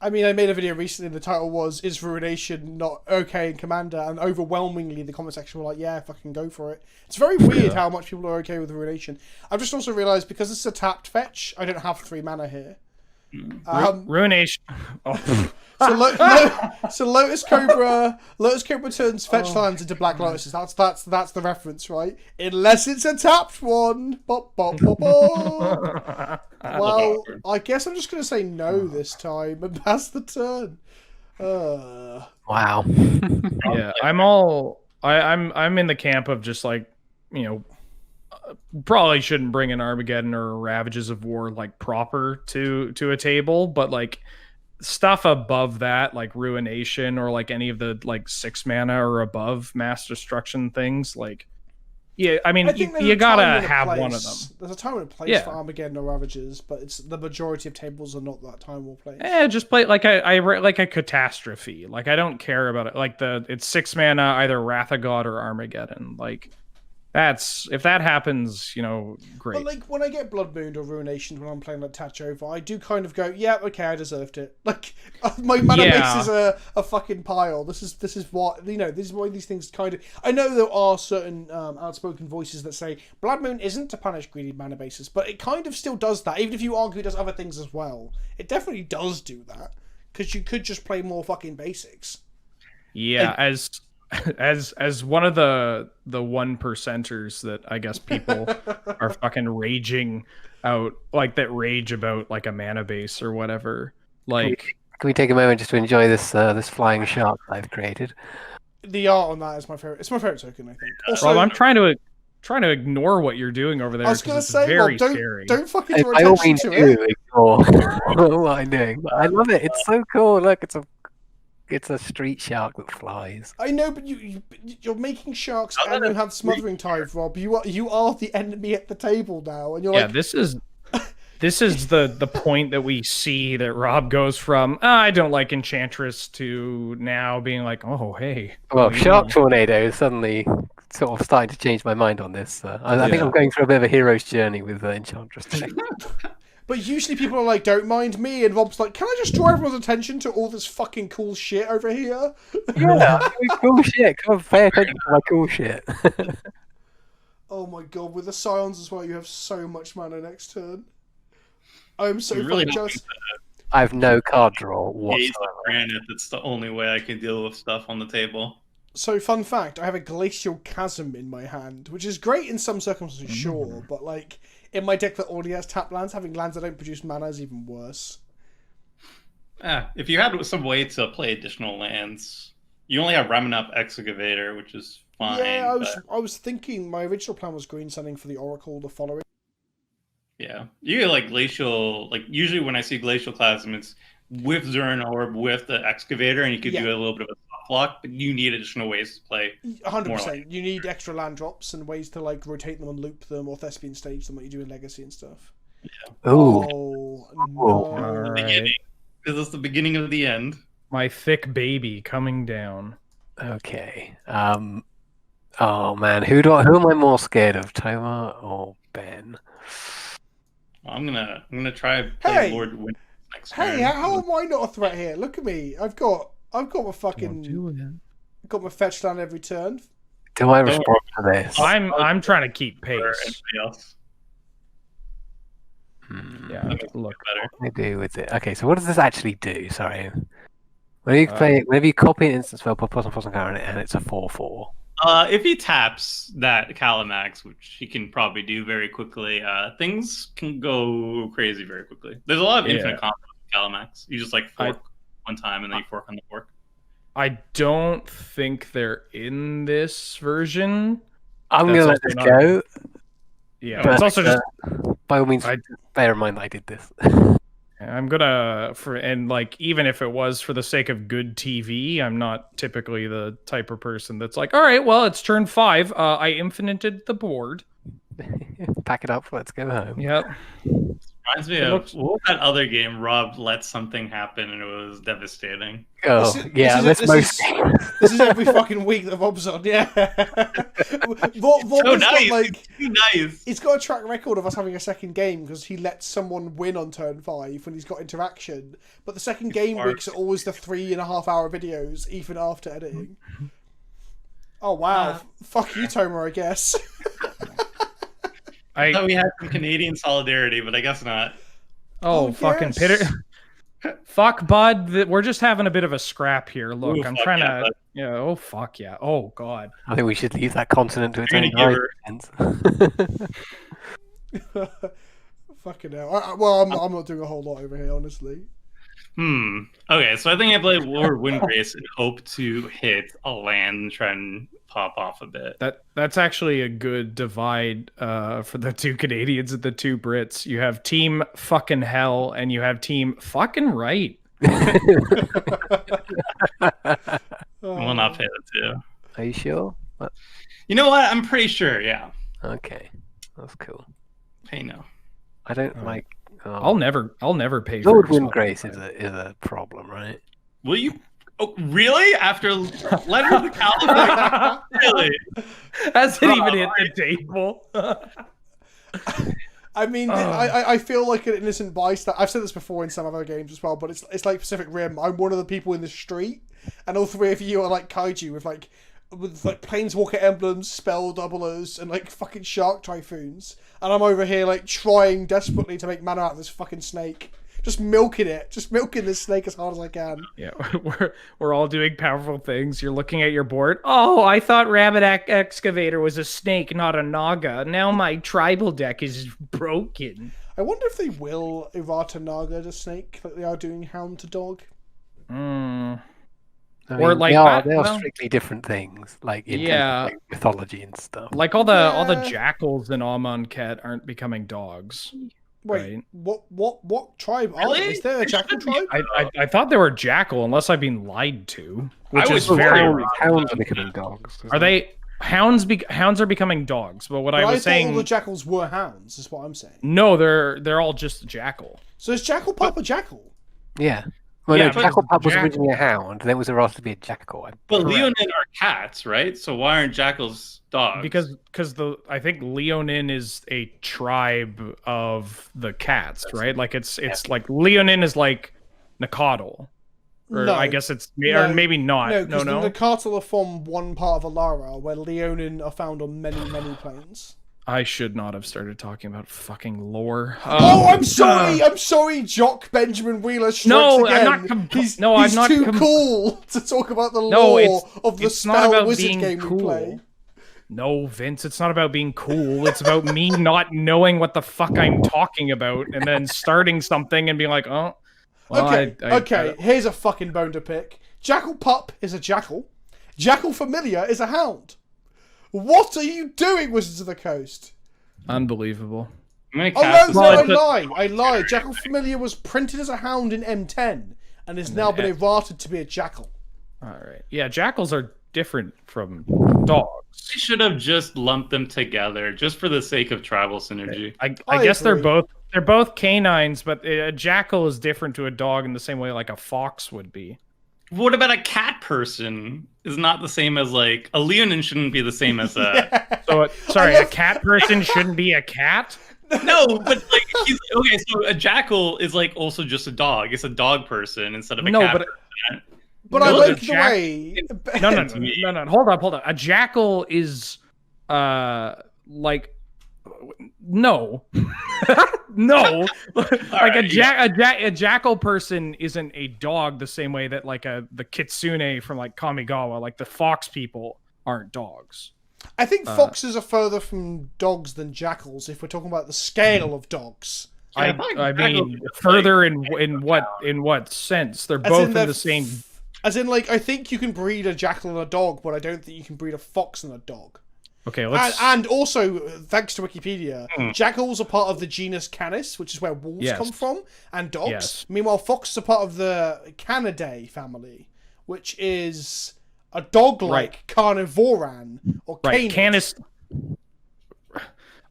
I mean, I made a video recently. The title was "Is Ruination Not Okay in Commander?" And overwhelmingly, the comment section were like, "Yeah, fucking go for it." It's very weird how much people are okay with Ruination. I've just also realised because it's a tapped fetch, I don't have 3 mana here. Ruination. Oh. So Lotus Cobra turns fetch lands into Black Lotuses. That's the reference, right? Unless it's a tapped one. Bop, bop, bop, bop. Well, I guess I'm just gonna say no this time and pass the turn. Wow. Yeah, I'm in the camp of just like, you know, probably shouldn't bring an Armageddon or Ravages of War like proper to a table, but like stuff above that, like Ruination or like any of the like 6 mana or above mass destruction things, like yeah, I mean, I think there's you a gotta time and a have place. one of them. There's a time and a place Yeah. for Armageddon or Ravages, but it's the majority of tables are not that time or place. Just play like I like a catastrophe. Like I don't care about it. Like it's 6 mana, either Wrath of God or Armageddon. Like that's if that happens, you know, great. But like when I get Blood Moon or Ruination when I'm playing like Touch Over, I do kind of go, yeah, okay, I deserved it. Like my mana Yeah. base is a fucking pile. This is what, you know, this is why these things kind of. I know there are certain outspoken voices that say Blood Moon isn't to punish greedy mana bases, but it kind of still does that. Even if you argue it does other things as well, it definitely does do that because you could just play more fucking basics. Yeah, as one of the 1%ers that I guess people are fucking raging out, like that rage about like a mana base or whatever. Like Can we take a moment just to enjoy this this flying shark that I've created? The art on that is my favorite. It's my favorite token, I think. Also, Rob, I'm trying to ignore what you're doing over there. I was gonna 'cause it's say, very Rob, scary. don't fucking draw I all attention mean to to it. ignore what I'm doing. But I love it. It's so cool. Look, it's a street shark that flies. I know, but you're making sharks and you have Smothering Tide, Rob. You are the enemy at the table now, and you're Yeah, like this is this is the point that we see that Rob goes from I don't like Enchantress to now being like, oh hey. Well, Shark Tornado is suddenly sort of starting to change my mind on this. I think I'm going through a bit of a hero's journey with Enchantress today. But usually people are like, don't mind me, and Rob's like, can I just draw everyone's attention to all this fucking cool shit over here? Yeah, cool shit. Come on, pay attention to my cool shit. Oh my god, with the Scions as well, you have so much mana next turn. I'm so really fucking jealous. I have no card draw Gaze whatsoever. of Granite, that's the only way I can deal with stuff on the table. So, fun fact, I have a Glacial Chasm in my hand, which is great in some circumstances, sure, but like, in my deck that already has tap lands, having lands that don't produce mana is even worse. If you had some way to play additional lands, you only have Remnant Excavator, which is fine. Yeah, but... I was thinking, my original plan was green sending for the Oracle the following. Yeah, you get like Glacial, like usually when I see Glacial Chasm, it's with Zern or with the Excavator, and you could do a little bit of a soft block, but you need additional ways to play. 100%. You need extra land drops and ways to like rotate them and loop them or Thespian stage them like you do in Legacy and stuff. Yeah. Ooh. Oh, no. Beginning, because it's the beginning of the end. My thick baby coming down. Okay. Oh man, who am I more scared of, Toma or Ben? Well, I'm gonna try and play Lord Wind next turn. Hey, how am I not a threat here? Look at me. I've got my fucking got my fetch down every turn. Do I respond to this? I'm trying to keep pace. Anybody else? Yeah, look. Better. What do I do with it? Okay, so what does this actually do? Sorry. Whenever you copy an instant spell, put +1/+1 counter on it, and it's a 4/4. If he taps that Kalamax, which he can probably do very quickly, things can go crazy very quickly. There's a lot of infinite combos with Kalamax. You just like fork one time and then you fork on the fork. I don't think they're in this version. I'm going to let this go. Yeah, but it's also just... By all means, bear in mind that I did this. I'm gonna even if it was for the sake of good TV, I'm not typically the type of person that's like, all right, well, it's turn 5. I infinited the board. Pack it up. Let's go home. Yep. Reminds me of what was that other game? Rob let something happen and it was devastating. Oh, this is every fucking week that Rob's on. Yeah. Rob nice. He's got a track record of us having a second game because he lets someone win on turn 5 when he's got interaction. But the second game weeks are always the 3.5 hour videos, even after editing. Oh wow! Fuck you, Tomer. I guess. I thought we had some Canadian solidarity, but I guess not. Oh fucking Pitter. Fuck, bud. We're just having a bit of a scrap here. Look, I'm trying to... Yeah, oh, fuck yeah. Oh, God. I think we should leave that continent to its own right. Fucking hell. Well, I'm not doing a whole lot over here, honestly. Okay, so I think I play Lord Windgrace and hope to hit a land and try and pop off a bit. That's actually a good divide for the 2 Canadians and the 2 Brits. You have team fucking hell and you have team fucking right. I will not pay the 2. Are you sure? You know what? I'm pretty sure, yeah. Okay. That's cool. Pay no. I don't like... I'll never pay Lord for Windgrace is a problem, right? Will you? Oh, really? After Letter of the Kalamax? Really? Hasn't even hit the table. I mean, I feel like an innocent bystander. I've said this before in some other games as well, but it's like Pacific Rim. I'm one of the people in the street, and all 3 of you are like kaiju with planeswalker emblems, spell doublers, and like fucking shark typhoons. And I'm over here like trying desperately to make mana out of this fucking snake. Just milking this snake as hard as I can. Yeah, we're all doing powerful things. You're looking at your board. Oh, I thought Rabbit Excavator was a snake, not a Naga. Now my tribal deck is broken. I wonder if they will Errata Naga to snake like they are doing Hound to dog. I mean, they are strictly different things, like in terms of, like, mythology and stuff. Like all the jackals in Amonkhet aren't becoming dogs. Wait, right? What tribe are they? Is there a jackal tribe? I thought they were jackal, unless I've been lied to. Which is very hounds are becoming dogs. Are they? Hounds are becoming dogs, but what But I I was thought all saying, the jackals were hounds. Is what I'm saying. no, they're all just jackal. So is Jackal Pup a jackal? Yeah. Well, Yeah, no, but Jackal Pup was jackal. originally a hound, then it was evolved to be a jackal. But Correct. Leonin are cats, right? So why aren't jackals dogs? Because I think Leonin is a tribe of the cats, right? Like it's like Leonin is like Nakatl. Or No. I guess it's No. or maybe not. No, No, because no. the Nakatl are from one part of Alara, where Leonin are found on many, many planes. I should not have started talking about fucking lore. Oh, I'm sorry. I'm sorry, Jock Benjamin Wheeler strikes No, again. I'm not. He's I'm not too cool to talk about the No, lore of the it's not spell about wizard being game we cool. play. No, Vince, it's not about being cool. It's about me not knowing what the fuck I'm talking about and then starting something and being like, oh. Well, Okay, here's a fucking bone to pick. Jackal Pup is a jackal. Jackal Familiar is a hound. What are you doing, Wizards of the Coast? Unbelievable. I'm gonna Oh, cast this. I lied. Jackal Familiar was printed as a hound in M10 and has now been errated to be a jackal. All right. Yeah, jackals are different from dogs. I should have just lumped them together just for the sake of tribal synergy. I guess agree. they're both canines, but a jackal is different to a dog in the same way like a fox would be. What about a cat person? Is not the same as like a Leonin shouldn't be the same as a So, a cat person shouldn't be a cat? no, but like he's okay. So a jackal is like also just a dog. It's a dog person instead of a No, cat. but person. But I No, like the the way... No. Hold on. A jackal is like no. No. Like a jackal person isn't a dog the same way that like the kitsune from like Kamigawa, like the fox people aren't dogs. I think foxes are further from dogs than jackals if we're talking about the scale of dogs. Yeah, I mean further in what sense? They're both in the same. As in, like, I think you can breed a jackal and a dog, but I don't think you can breed a fox and a dog. Okay, let's. And also, thanks to Wikipedia, jackals are part of the genus Canis, which is where wolves come from, and dogs. Yes. Meanwhile, foxes are part of the Canidae family, which is a dog-like carnivoran or Right, canid. Canis.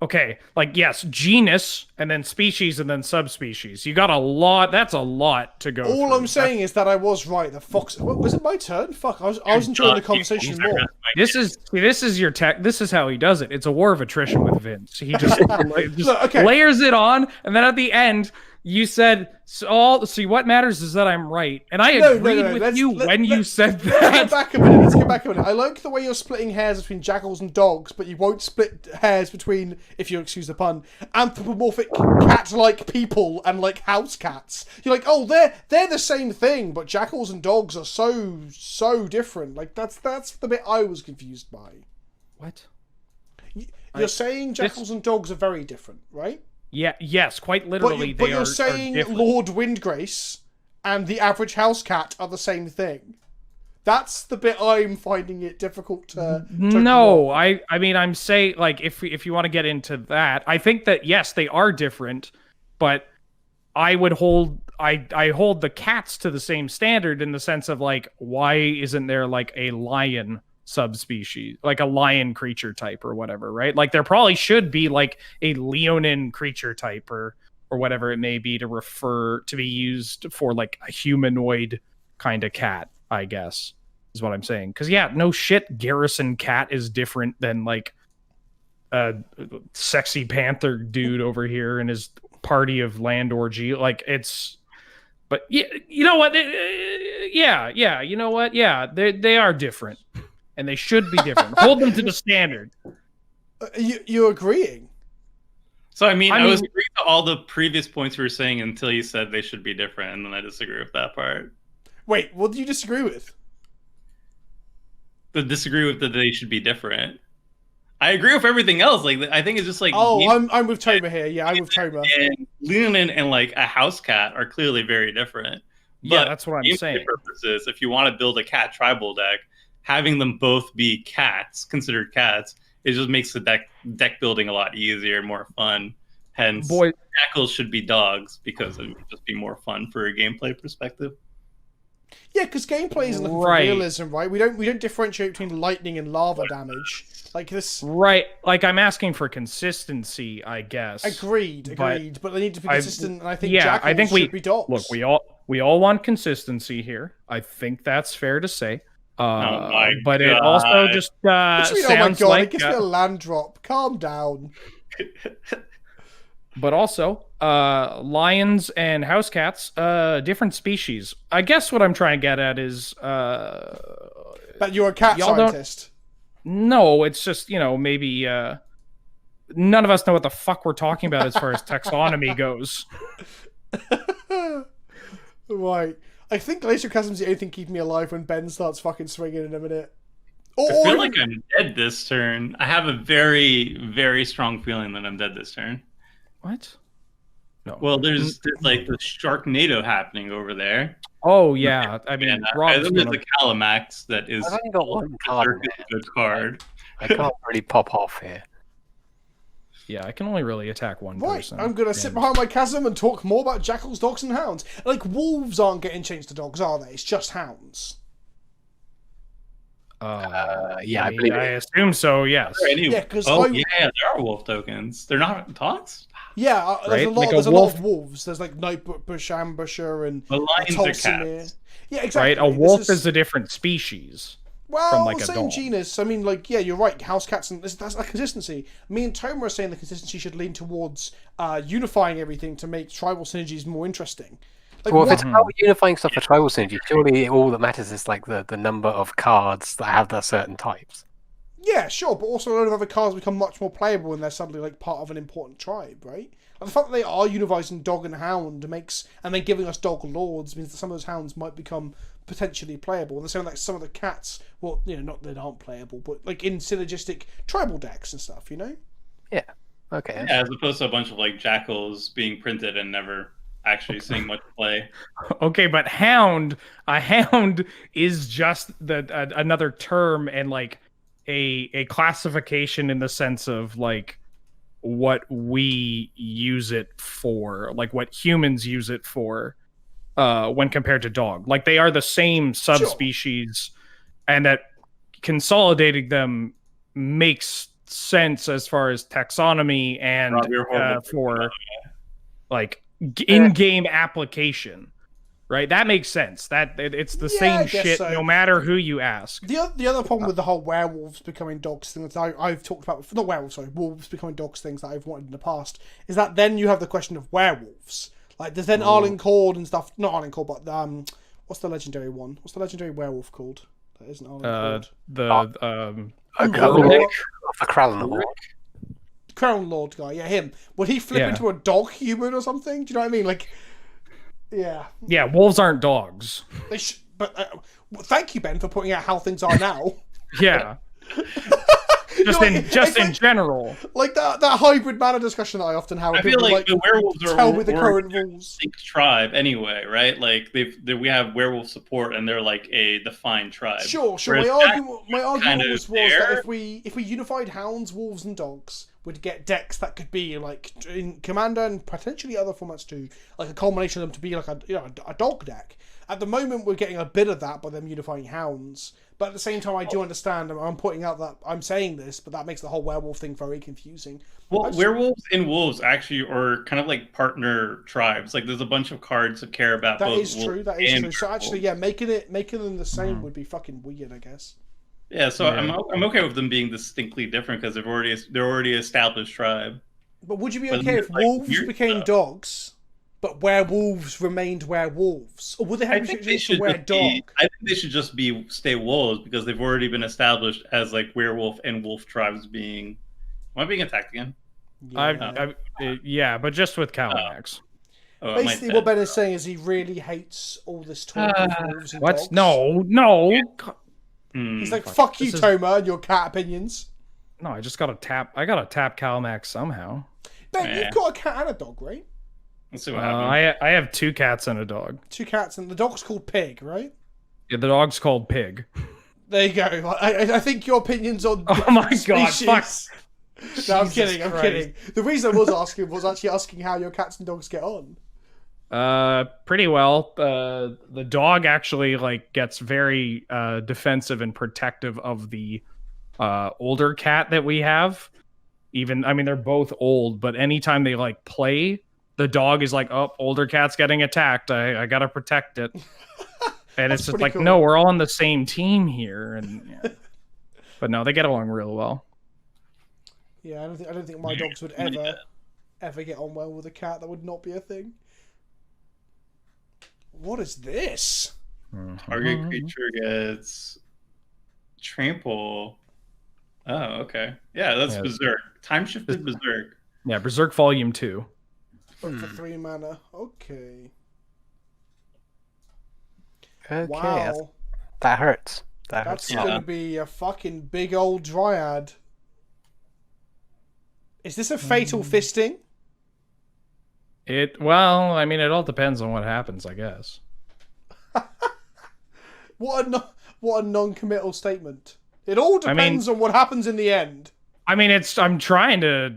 Okay, like yes, genus and then species and then subspecies. You got a lot. That's a lot to go. All through. I'm saying is that I was right. The fox. Was it my turn? Fuck, I was enjoying the conversation more. This is your tech. This is how he does it. It's a war of attrition with Vince. He just, Look, okay. layers it on, and then at the end, you said, "See, what matters is that I'm right," and I agreed with you when you said that. Let's get back a minute. Let's get back a minute. I like the way you're splitting hairs between jackals and dogs, but you won't split hairs between, if you'll excuse the pun, anthropomorphic cat-like people and like house cats. You're like, oh, they're the same thing, but jackals and dogs are so different. Like that's the bit I was confused by. What? You're saying jackals and dogs are very different, right? Yeah. Yes. Quite literally, But they you're are saying different. Lord Windgrace and the average house cat are the same thing. That's the bit I'm finding it difficult to No, I mean I'm saying like if you want to get into that, I think that yes, they are different, but I would hold I hold the cats to the same standard in the sense of like why isn't there like a lion subspecies, like a lion creature type or whatever, right? Like there probably should be like a leonin creature type or whatever it may be to be used for like a humanoid kind of cat, I guess. Is what I'm saying. Because yeah, no shit, Garrison Cat is different than like a sexy panther dude over here and his party of land orgy. Like it's, but yeah, you know what? Yeah, you know what? Yeah, they are different, and they should be different. Hold them to the standard. You're agreeing? So I mean, I was agreeing to all the previous points you were saying until you said they should be different, and then I disagree with that part. Wait, what do you disagree with? Disagree with that they should be different. I agree with everything else. Like I think it's just like I'm with Toma here. Yeah, I'm with Toma. And Leonin and like a house cat are clearly very different. Yeah, but that's what I'm saying. Purposes, if you want to build a cat tribal deck, having them both be cats, considered cats, it just makes the deck building a lot easier, more fun. Hence, jackals should be dogs because it would just be more fun for a gameplay perspective. Yeah, because gameplay isn't looking for realism, right? We don't differentiate between lightning and lava damage. Like this. Right. Like I'm asking for consistency, I guess. Agreed. But they need to be consistent, and I think jackals should be dogs. Look, we all want consistency here. I think that's fair to say. But it also just sounds oh my god, like it gives me a land drop. Calm down. But also, lions and house cats, different species. I guess what I'm trying to get at is But you're a cat scientist. No, it's just, maybe none of us know what the fuck we're talking about as far as taxonomy goes. Right. I think Glacial Chasm's the only thing keeping me alive when Ben starts fucking swinging in a minute. I feel like I'm dead this turn. I have a very, very strong feeling that I'm dead this turn. What? No. Well, there's like the Sharknado happening over there. Oh yeah, I mean, there's the Kalamax that is. I've only got one card. A good card. I can't really pop off here. Yeah, I can only really attack one person. I'm gonna sit behind my chasm and talk more about jackals, dogs, and hounds. Like wolves aren't getting changed to dogs, are they? It's just hounds. Yeah, I assume so. Yes. Yeah, because there are wolf tokens. They're not dogs. Yeah, there's a lot. Like there's a lot of wolves. There's like Nightbush Ambusher and the lions are cats. Yeah, exactly. Right, a wolf is a different species. Well, from like the a same dog. genus. I mean, like, yeah, you're right. House cats and that's like consistency. Me and Toma are saying the consistency should lean towards unifying everything to make tribal synergies more interesting. Like, well, if it's about unifying stuff for tribal synergy, surely all that matters is like the number of cards that have the certain types. Yeah, sure, but also a lot of other cards become much more playable when they're suddenly like part of an important tribe, right? And the fact that they are unifying dog and hound and then giving us dog lords means that some of those hounds might become potentially playable. And they're saying like some of the cats, well, not that they aren't playable, but like in synergistic tribal decks and stuff, Yeah. Okay. Yeah, as opposed to a bunch of like jackals being printed and never actually seeing much play. Okay, but a hound is just another term and like a classification in the sense of like what we use it for, like what humans use it for when compared to dog. Like they are the same subspecies, and that consolidating them makes sense as far as taxonomy and for like in-game application, right? That makes sense. That it's the same shit no matter who you ask. The other problem with the whole werewolves becoming dogs thing that I've talked about, not werewolves, sorry, wolves becoming dogs things that I've wanted in the past, is that then you have the question of werewolves. Like there's then Arlencord and stuff. Not Arlencord, but what's the legendary one? What's the legendary werewolf called? That isn't Arlencord. The Crown Lord. Crown Lord guy, yeah, him. Would he flip into a dog human or something? Do you know what I mean? Like, yeah. Yeah, wolves aren't dogs. But thank you, Ben, for pointing out how things are now. Yeah. Just in general. Like that hybrid mana discussion that I often have. I feel like the werewolves are tell me the current rules. Tribe anyway, right? Like we have werewolf support, and they're like a defined tribe. Sure. My argument was that if we unified hounds, wolves, and dogs, we'd get decks that could be like in Commander and potentially other formats too, like a culmination of them to be like a dog deck. At the moment, we're getting a bit of that by them unifying hounds. But at the same time, I do understand, and I'm pointing out that I'm saying this, but that makes the whole werewolf thing very confusing. Well, werewolves and wolves actually are kind of like partner tribes. Like, there's a bunch of cards that care about both wolves. That is true. So actually, yeah, making them the same would be fucking weird, I guess. Yeah, so yeah. I'm okay with them being distinctly different because they're already established tribe. But would you be okay if wolves became dogs? But werewolves remained werewolves, or would they have to wear dog? I think they should just stay wolves because they've already been established as like werewolf and wolf tribes being. Am I being attacked again? Yeah, but just with Kalamax. Basically, what Ben is saying is he really hates all this talk of wolves and dogs. No. He's like, "Fuck you, Toma, and your cat opinions." No, I just got to tap. I got to tap Kalamax somehow. Ben, you've got a cat and a dog, right? Let's see what happens. I have 2 cats and a dog. 2 cats, and the dog's called Pig, right? Yeah, the dog's called Pig. There you go. I think your opinions on oh my god, fuck. No, I'm kidding. The reason I was asking was actually asking how your cats and dogs get on. Pretty well. The dog actually like gets very defensive and protective of the older cat that we have. Even, I mean, they're both old, but anytime they like play, the dog is like, oh, older cat's getting attacked. I gotta protect it. And it's just like, cool. no, we're all on the same team here. And yeah. But no, they get along real well. Yeah, I don't think my dogs would ever get on well with a cat. That would not be a thing. What is this? Target creature gets trample. Oh, okay. Yeah, that's Berserk. Time shifted Berserk. Yeah, Berserk Volume 2. But for 3 mana. Okay. Okay, Wow. that hurts. That's going to be a fucking big old dryad. Is this a fatal fisting? Well, I mean, it all depends on what happens, I guess. What a non-committal statement. It all depends on what happens in the end. I mean, I'm trying to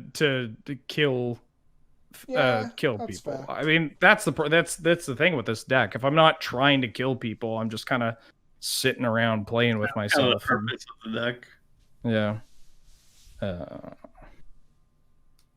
kill people. Fair. I mean, that's the thing with this deck. If I'm not trying to kill people, I'm just kind of sitting around playing with myself. The purpose of the deck. Yeah.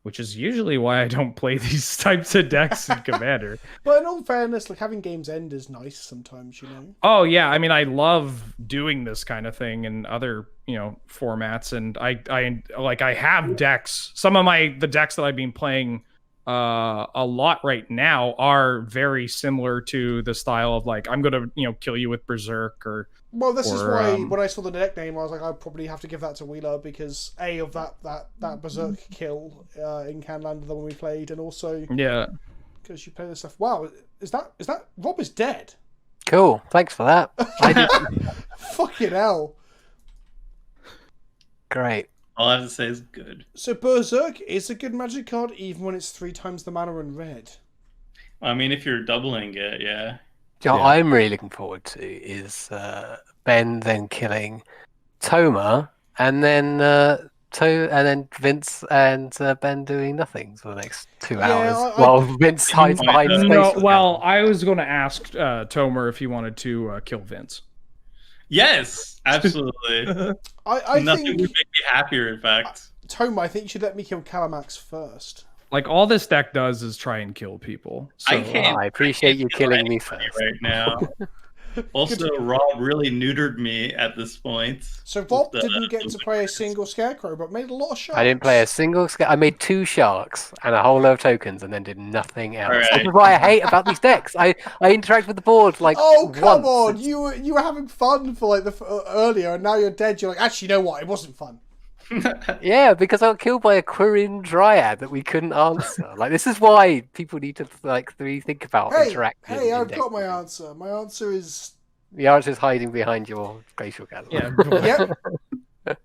Which is usually why I don't play these types of decks in Commander. But in all fairness, like having games end is nice sometimes, you know. Oh yeah, I mean, I love doing this kind of thing in other, formats, and I have decks. Some of the decks that I've been playing a lot right now are very similar to the style of like, I'm gonna kill you with Berserk or. Well, this is why when I saw the deck name, I was like, I'd probably have to give that to Wheeler because of that Berserk kill in Canlander when we played, and also because you play this stuff. Wow, is that Rob is dead? Cool, thanks for that. Fucking hell! Great. All I have to say is good. So Berserk is a good Magic card, even when it's 3 times the mana in red. I mean, if you're doubling it, yeah. What I'm really looking forward to is Ben then killing Toma, and then Vince and Ben doing nothing for the next 2 hours while Vince hides behind space. Well, I was going to ask Tomer if he wanted to kill Vince. Yes, absolutely. I Nothing think would make me happier, in fact. Toma, I think you should let me kill Kalamax first. Like, all this deck does is try and kill people. So. I appreciate you killing me first. Right now. Also, Rob really neutered me at this point. So Rob didn't get to play a single Scarecrow, but made a lot of sharks. I didn't play a single. I made 2 sharks and a whole load of tokens, and then did nothing else. Right. This is what I hate about these decks. I interact with the board like. Oh come once. on! You were having fun for like earlier, and now you're dead. You're like, actually, you know what? It wasn't fun. Yeah, because I got killed by a Quirin Dryad that we couldn't answer. Like, this is why people need to really think about interacting. Hey, I've got my answer. My answer is the answer is hiding behind your glacial chasm. Yeah. Yep.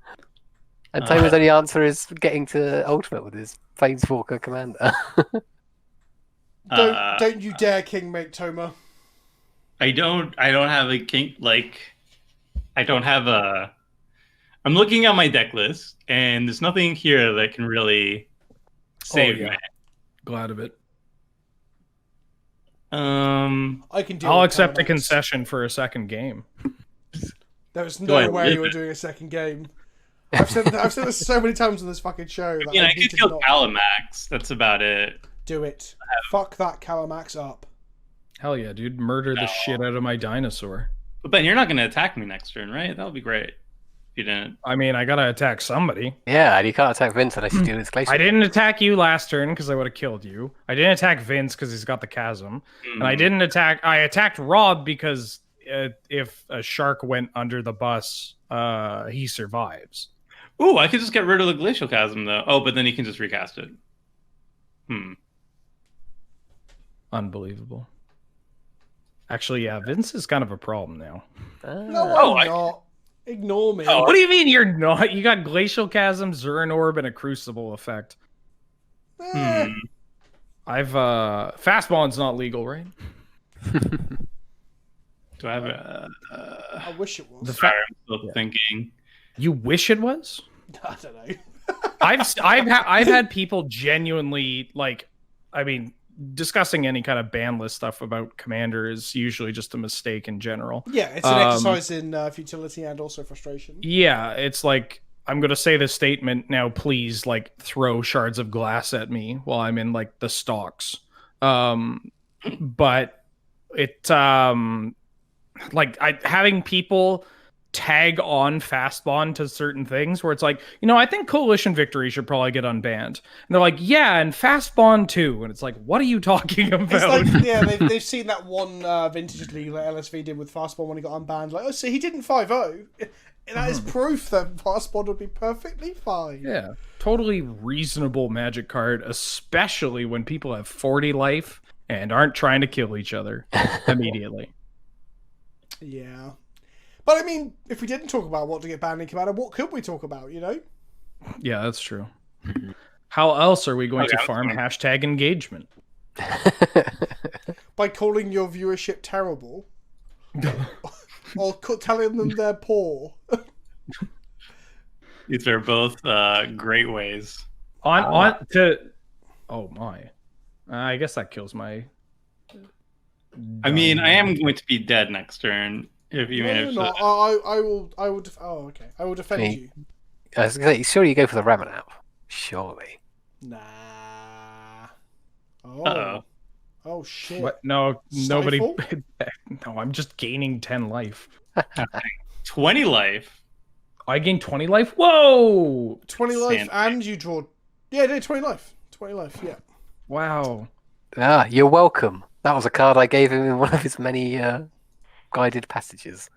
And Tomer's only answer is getting to ultimate with his Planeswalker commander. Don't you dare kingmate Toma. I don't have a king, like, I don't have a. I'm looking at my deck list, and there's nothing here that can really save me. Glad of it. I can do. I'll accept the concession for a second game. There's no way you were doing a second game. I've said this so many times on this fucking show. I mean, I could kill Kalamax. That's about it. Do it. Fuck that Kalamax up. Hell yeah, dude. Murder the shit out of my dinosaur. But Ben, you're not going to attack me next turn, right? That would be great. You didn't. I mean, I gotta attack somebody. Yeah, and you can't attack Vince unless you do this glacial. I didn't attack you last turn because I would have killed you. I didn't attack Vince because he's got the chasm. And I attacked Rob because if a shark went under the bus, he survives. Ooh, I could just get rid of the glacial chasm, though. Oh, but then he can just recast it. Unbelievable. Actually, yeah, Vince is kind of a problem now. No, I'm not. Ignore me. Oh, what do you mean you're not? You got Glacial Chasm, Zurin Orb, and a Crucible effect. I've Fastball's not legal, right? Do I have a? I wish it was. Sorry, I'm still thinking. You wish it was? I don't know. I've had people genuinely like. I mean, discussing any kind of ban list stuff about Commander is usually just a mistake in general. Yeah, it's an exercise in futility and also frustration. Yeah, it's like, I'm going to say this statement now, please, like, throw shards of glass at me while I'm in, like, the stocks. But it, having people tag on fastbond to certain things where it's like, I think Coalition Victory should probably get unbanned. And they're like, yeah, and fastbond too. And it's like, what are you talking about? It's like, yeah, they've seen that one vintage league like LSV did with fastbond when he got unbanned. Like, oh, so he didn't 5-0. That is proof that fastbond would be perfectly fine. Yeah, totally reasonable Magic card, especially when people have 40 life and aren't trying to kill each other immediately. Yeah. But I mean, if we didn't talk about what to get banned in Commander, what could we talk about, Yeah, that's true. How else are we going to farm hashtag engagement? By calling your viewership terrible. Or telling them they're poor. These are both great ways. Oh my. I guess that kills my... I mean, I am going to be dead next turn. If you manage to... I will. Oh, okay. I will defend you. I was gonna say, surely you go for the Ramanap. Surely. Nah. Uh-oh. Oh shit. What? No, Stifle? nobody. No, I'm just gaining 10 life. 20 life. I gain 20 life? Whoa! 20 life and you draw... Yeah, no, 20 life. 20 life, yeah. Wow. Ah, you're welcome. That was a card I gave him in one of his many guided passages.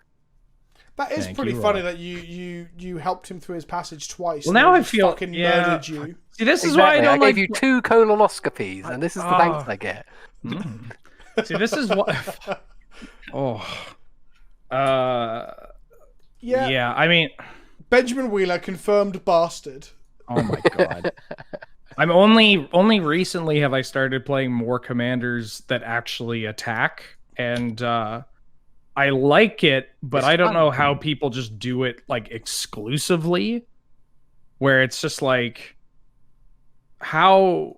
That is pretty funny that you helped him through his passage twice. Well, now I feel fucking murdered you. See, this is why I don't gave you 2 colonoscopies, and this is the thanks I get. See, this is what. Yeah. I mean, Benjamin Wheeler, confirmed bastard. Oh my god. I'm only recently have I started playing more commanders that actually attack, and I like it, but I don't know how people just do it like exclusively, where it's just like how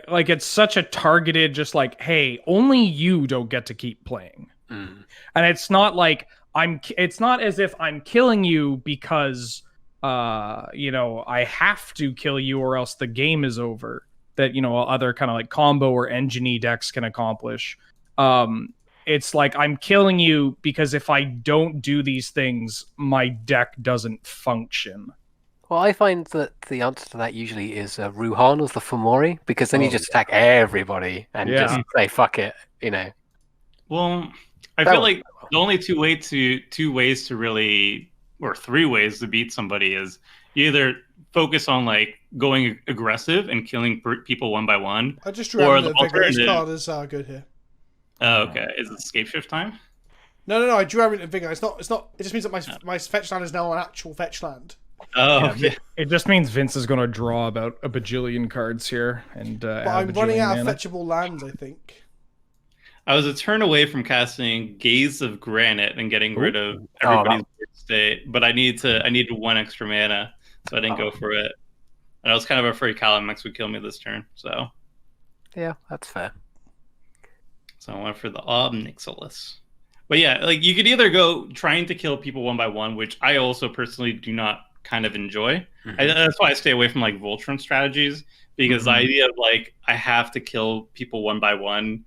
like it's such a targeted, just like, hey, only you don't get to keep playing. And it's not like it's not as if I'm killing you because I have to kill you or else the game is over, that other kind of like combo or engine decks can accomplish. It's like I'm killing you because if I don't do these things, my deck doesn't function. Well, I find that the answer to that usually is Ruhan as the Fomori, because then you just attack everybody and just say fuck it, Well, I feel like the only two ways to really, or 3 ways to beat somebody is you either focus on like going aggressive and killing people one by one. I just drew out the Windgrace card is good here. Oh, okay. Is it escape shift time? No. I drew out Vigor. It's not. It just means that my fetch land is now an actual fetch land. Oh, okay. It just means Vince is going to draw about a bajillion cards here, and but I'm running out of fetchable lands, I think. I was a turn away from casting Gaze of Granite and getting rid of everybody's state, but I needed 1 extra mana, so I didn't go for it. And I was kind of afraid Kalamax would kill me this turn, so yeah, that's fair. So I went for the Obnixilis. But yeah, like you could either go trying to kill people one by one, which I also personally do not kind of enjoy. That's why I stay away from like Voltron strategies, because the idea of like I have to kill people one by one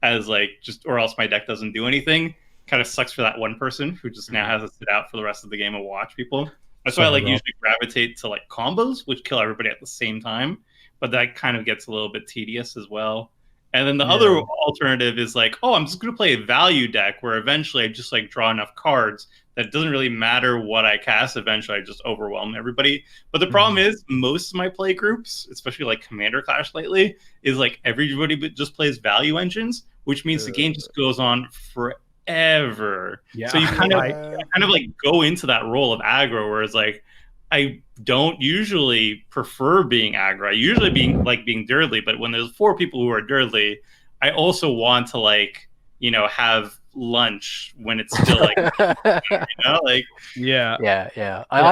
as like just, or else my deck doesn't do anything, kind of sucks for that one person who just now has to sit out for the rest of the game and watch people. That's why I like usually gravitate to like combos, which kill everybody at the same time, but that kind of gets a little bit tedious as well. And then the other alternative is like, oh, I'm just going to play a value deck where eventually I just like draw enough cards that it doesn't really matter what I cast. Eventually I just overwhelm everybody. But the problem is most of my play groups, especially like Commander Clash lately, is like everybody just plays value engines, which means the game just goes on forever. Yeah. So you kind of like go into that role of aggro, where it's like, I don't usually prefer being aggro. I usually being dirtly, but when there's 4 people who are dirtly, I also want to like, have lunch when it's still like, I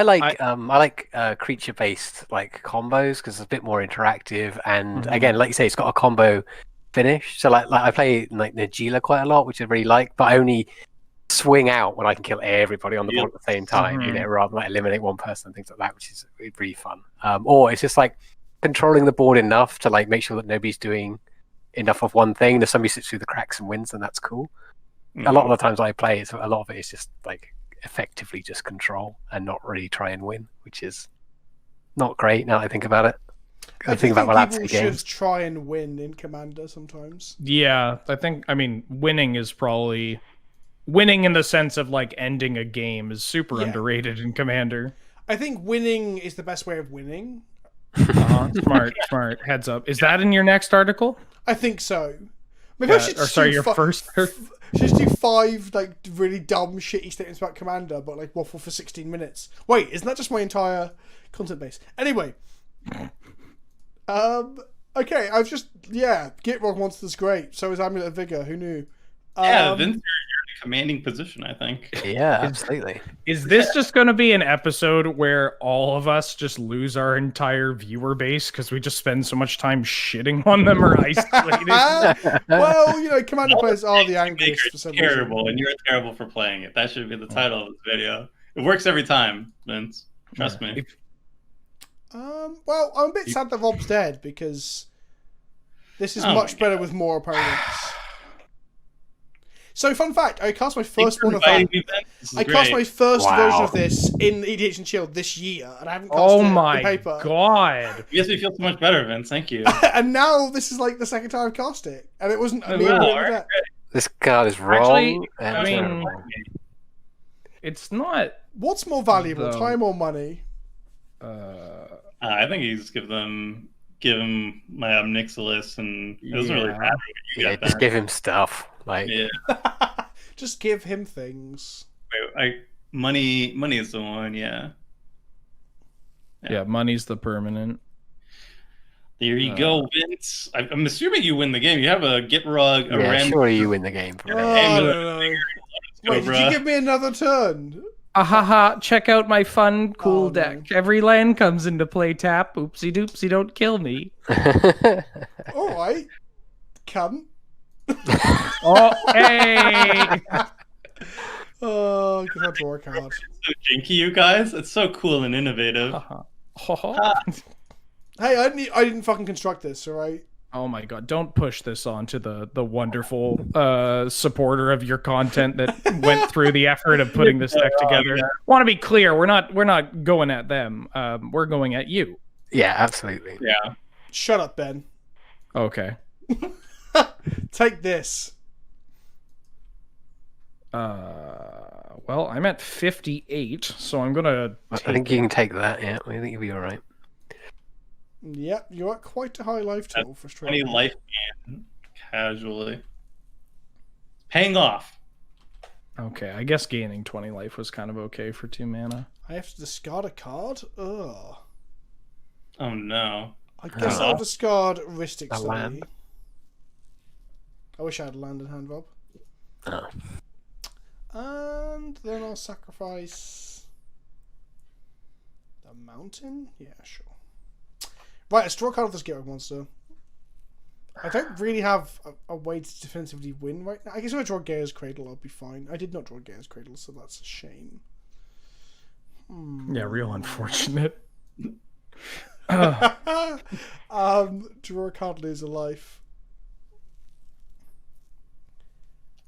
like creature based like combos because it's a bit more interactive, and again, like you say, it's got a combo finish. So like I play like Najila quite a lot, which I really like, but I only swing out when I can kill everybody on the board at the same time, you know, rather than like eliminate one person and things like that, which is really fun. Or it's just like controlling the board enough to like make sure that nobody's doing enough of one thing. And if somebody slips through the cracks and wins, then that's cool. A lot of the times I play, a lot of it is just like effectively just control and not really try and win, which is not great now that I think about it. I think about my people games. should try and win in Commander sometimes. Yeah, I mean, winning is probably winning in the sense of like ending a game is super underrated in Commander. I think winning is the best way of winning. Smart. Heads up. Is that in your next article? I think so. Maybe I should just your first. Just do 5 like really dumb, shitty statements about Commander, but like waffle for 16 minutes. Wait, isn't that just my entire content base? Anyway, okay, I've just Gitrog Monster's great. So is Amulet of Vigor. Who knew? Vince, you're in a commanding position, I think. Yeah, absolutely. Is this just going to be an episode where all of us just lose our entire viewer base because we just spend so much time shitting on them or isolating? Well, you know, Commander players are the angriest for some reason. Terrible, and you're terrible for playing it. That should be the title of this video. It works every time, Vince. Trust me. Well, I'm a bit sad that Rob's dead because this is much better with more opponents. So, fun fact, I cast my first one of that. I cast my first version of this in EDH and Chill this year, and I haven't cast it in paper. God. You guys me feel so much better, Vince. Thank you. And now this is like the second time I've cast it, and it wasn't me. This card is wrong. Actually, I mean, it's not. What's more valuable, time or money? I think he's give him my Nixilis, and it doesn't really matter. Just give him stuff. Like, just give him things. Money is the one. Yeah, money's the permanent. There you go, Vince. I'm assuming you win the game. You have a Gitrog. Sure, you win the game. No. Wait, did you give me another turn? Check out my fun, cool deck. Every land comes into play, tap. Oopsie doopsie, don't kill me. Alright. Cunt. Oh, hey! Oh, can I draw a card? It's so jinky, you guys. It's so cool and innovative. Hey, I didn't fucking construct this, alright? Oh my god, don't push this on to the wonderful supporter of your content that went through the effort of putting this deck together. Want to be clear, we're not going at them. We're going at you. Yeah, absolutely. Yeah. Shut up, Ben. Okay. Take this. Well, I'm at 58, so I'm gonna. I think you can take that. Yeah, I think you'll be all right. Yep, you're at quite a high life total for straight. 20 life gain casually. Paying off. Okay, I guess gaining 20 life was kind of okay for 2 mana. I have to discard a card? Ugh. Oh no. I guess I'll discard Ristic A City. land. I wish I had a land in hand, Rob. Oh. And then I'll sacrifice the mountain? Yeah, sure. Right, let's draw a card of this Gitrog monster. I don't really have a way to defensively win right now. I guess if I draw Gaea's Cradle, I'll be fine. I did not draw Gaea's Cradle, so that's a shame. Yeah, real unfortunate. Draw a card, lose a life.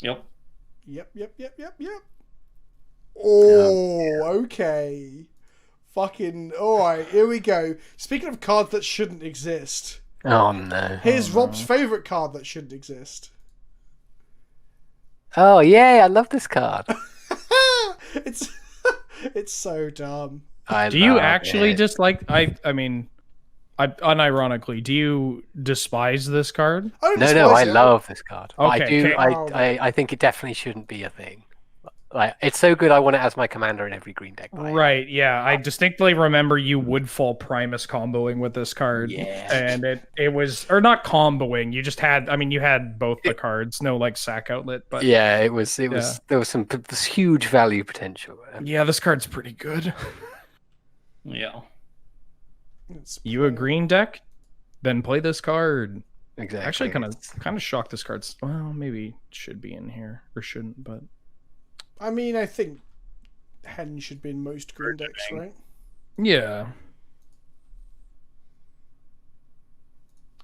Yep. Yep. Oh, okay. Fucking alright, here we go. Speaking of cards that shouldn't exist. Oh no. Here's Rob's favourite card that shouldn't exist. Oh yeah, I love this card. It's so dumb. Do you actually just like unironically, do you despise this card? No, I love this card. Okay, I think it definitely shouldn't be a thing. Like, it's so good, I want it as my commander in every green deck. Right, yeah. I distinctly remember you Woodfall Primus comboing with this card. Yeah. And it was, or not comboing, you just had, you had both the cards, no like sack outlet, but yeah, it was there was some huge value potential there. Yeah, this card's pretty good. Yeah. You a green deck? Then play this card. Exactly. Actually, kind of shocked this card's. Well, maybe it should be in here or shouldn't, but I mean, I think Hen should be in most green decks, right? yeah.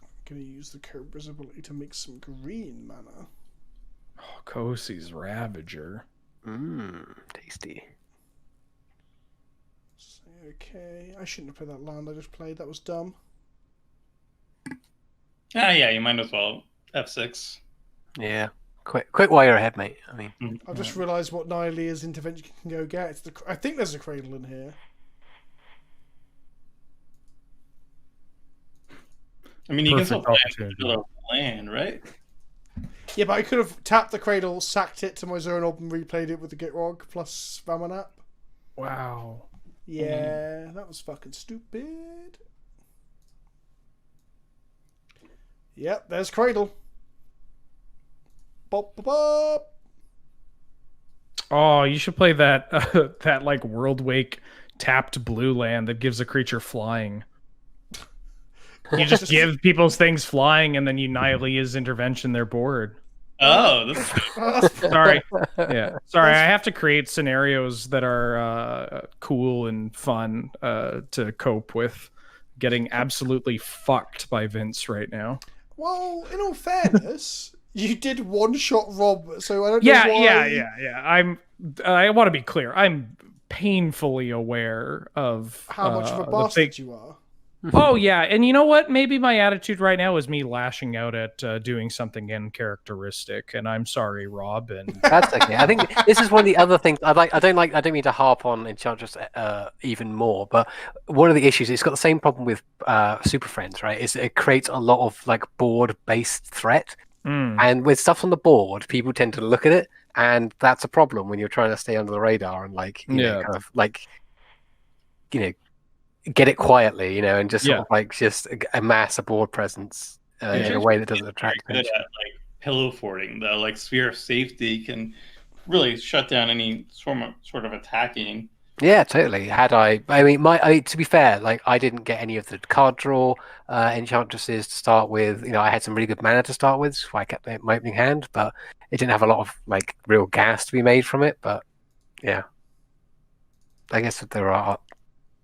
I'm gonna use the Cobra's ability to make some green mana. Oh, Kosi's Ravager. Tasty. Okay, I shouldn't have played that land I just played. That was dumb. Yeah, you might as well F6. Yeah. Quick while you're ahead, mate. I mean, I've just realised what Nylea's intervention can go get. It's I think there's a Cradle in here. I mean, you can still Perfect play opportunity. another land, right? Yeah, but I could have tapped the Cradle, sacked it to my zone orb, and replayed it with the Gitrog plus Ramanap. Wow. Yeah, that was fucking stupid. Yep, there's Cradle. Bop, bop, bop. Oh, you should play that that like World Wake tapped blue land that gives a creature flying. You just give people's things flying, and then you Nylea's intervention their board. Oh, that's Sorry, yeah, sorry. I have to create scenarios that are cool and fun to cope with getting absolutely fucked by Vince right now. Well, in all fairness, you did one-shot Rob, so I don't Yeah, know why... yeah. I want to be clear. I'm painfully aware of How much of a the bastard you are. Oh yeah, and you know what? Maybe my attitude right now is me lashing out at doing something uncharacteristic, and I'm sorry, Rob. And that's okay. I think this is one of the other things I don't mean to harp on Enchantress even more, but one of the issues, it's got the same problem with Super Friends, right? Is it creates a lot of like board-based threat, and with stuff on the board, people tend to look at it, and that's a problem when you're trying to stay under the radar and like you know, kind of like get it quietly, and just sort of like just amass a board presence in a way that doesn't attract good attention. at like pillow forting. The like sphere of safety can really shut down any sort of attacking. Yeah, totally. I mean, to be fair, like I didn't get any of the card draw enchantresses to start with. I had some really good mana to start with, so I kept it in my opening hand, but it didn't have a lot of like real gas to be made from it. But yeah, I guess that there are.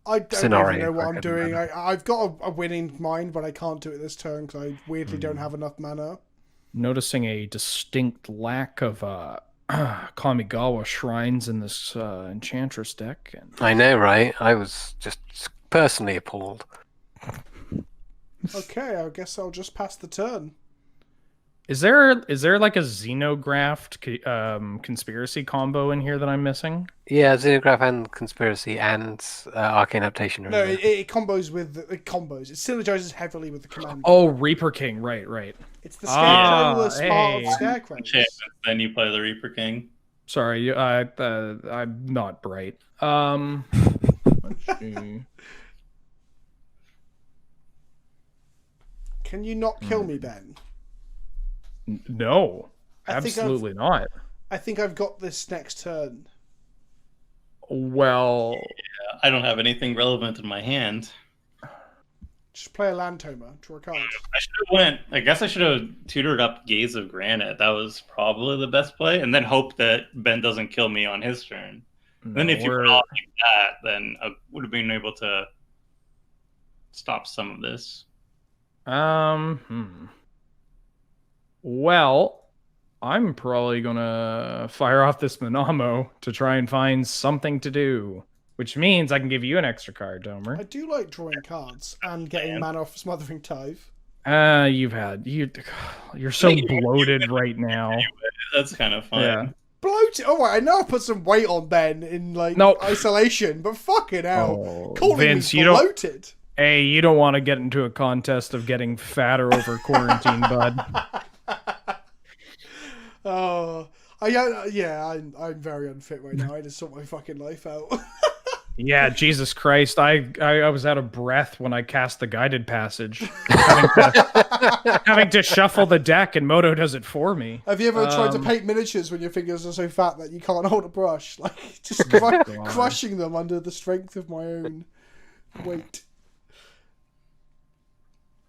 I don't even know what I'm doing. I've got a winning mind, but I can't do it this turn because I weirdly don't have enough mana. Noticing a distinct lack of Kamigawa shrines in this Enchantress deck. And... I know, right? I was just personally appalled. Okay, I guess I'll just pass the turn. Is there like a Xenographed conspiracy combo in here that I'm missing? Yeah, Xenograph and Conspiracy and Arcane Adaptation. No, it combos with it combos. It synergizes heavily with the Commander. Oh, Reaper King, right. It's the Scarecrow-less part of Scarecrows. Okay, then you play the Reaper King. Sorry, I'm not bright. Let's see. Can you not kill me, Ben? No, absolutely not. I think I've got this next turn. Well, yeah, I don't have anything relevant in my hand. Just play a land tomer, draw a card. I guess I should have tutored up Gaze of Granite. That was probably the best play, and then hope that Ben doesn't kill me on his turn. Then if you were off like that, then I would have been able to stop some of this. Well, I'm probably gonna fire off this Monamo to try and find something to do, which means I can give you an extra card, Domer. I do like drawing cards and getting mana off Smothering Tithe. You're so bloated right now. That's kind of fun. Yeah. Bloated. Oh, I know I put some weight on Ben in isolation, but fucking hell, calling Vince, me bloated. Hey, you don't want to get into a contest of getting fatter over quarantine, bud. Oh, I'm very unfit right now. I just sort my fucking life out. Yeah, Jesus Christ. I was out of breath when I cast the guided passage. having to shuffle the deck, and Moto does it for me. Have you ever tried to paint miniatures when your fingers are so fat that you can't hold a brush? Like, just crushing them under the strength of my own weight.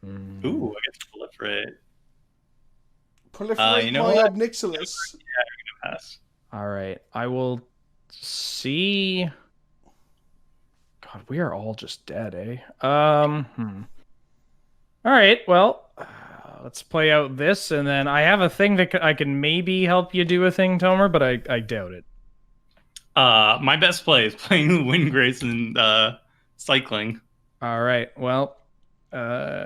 Ooh, I get to proliferate. Proliferate You know my what? Obnixilis. Pass. All right, I will see. God, we are all just dead, eh? All right, well, let's play out this, and then I have a thing that I can maybe help you do a thing, Tomer, but I doubt it. My best play is playing Windgrace and cycling. All right, well,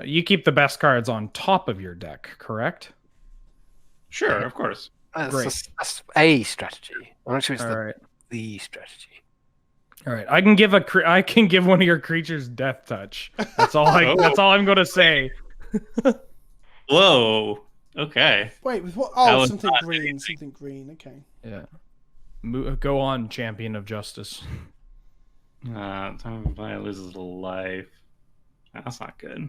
you keep the best cards on top of your deck, correct? Sure, of course. That's a strategy. I'm not sure it's All right. the strategy. All right, I can give one of your creatures death touch. That's all. That's all I'm gonna say. Whoa. Okay. Wait, with what? That Oh, was something not green. anything. Something green. Okay. Yeah. Go on, champion of justice. Time to play loses a life. That's not good.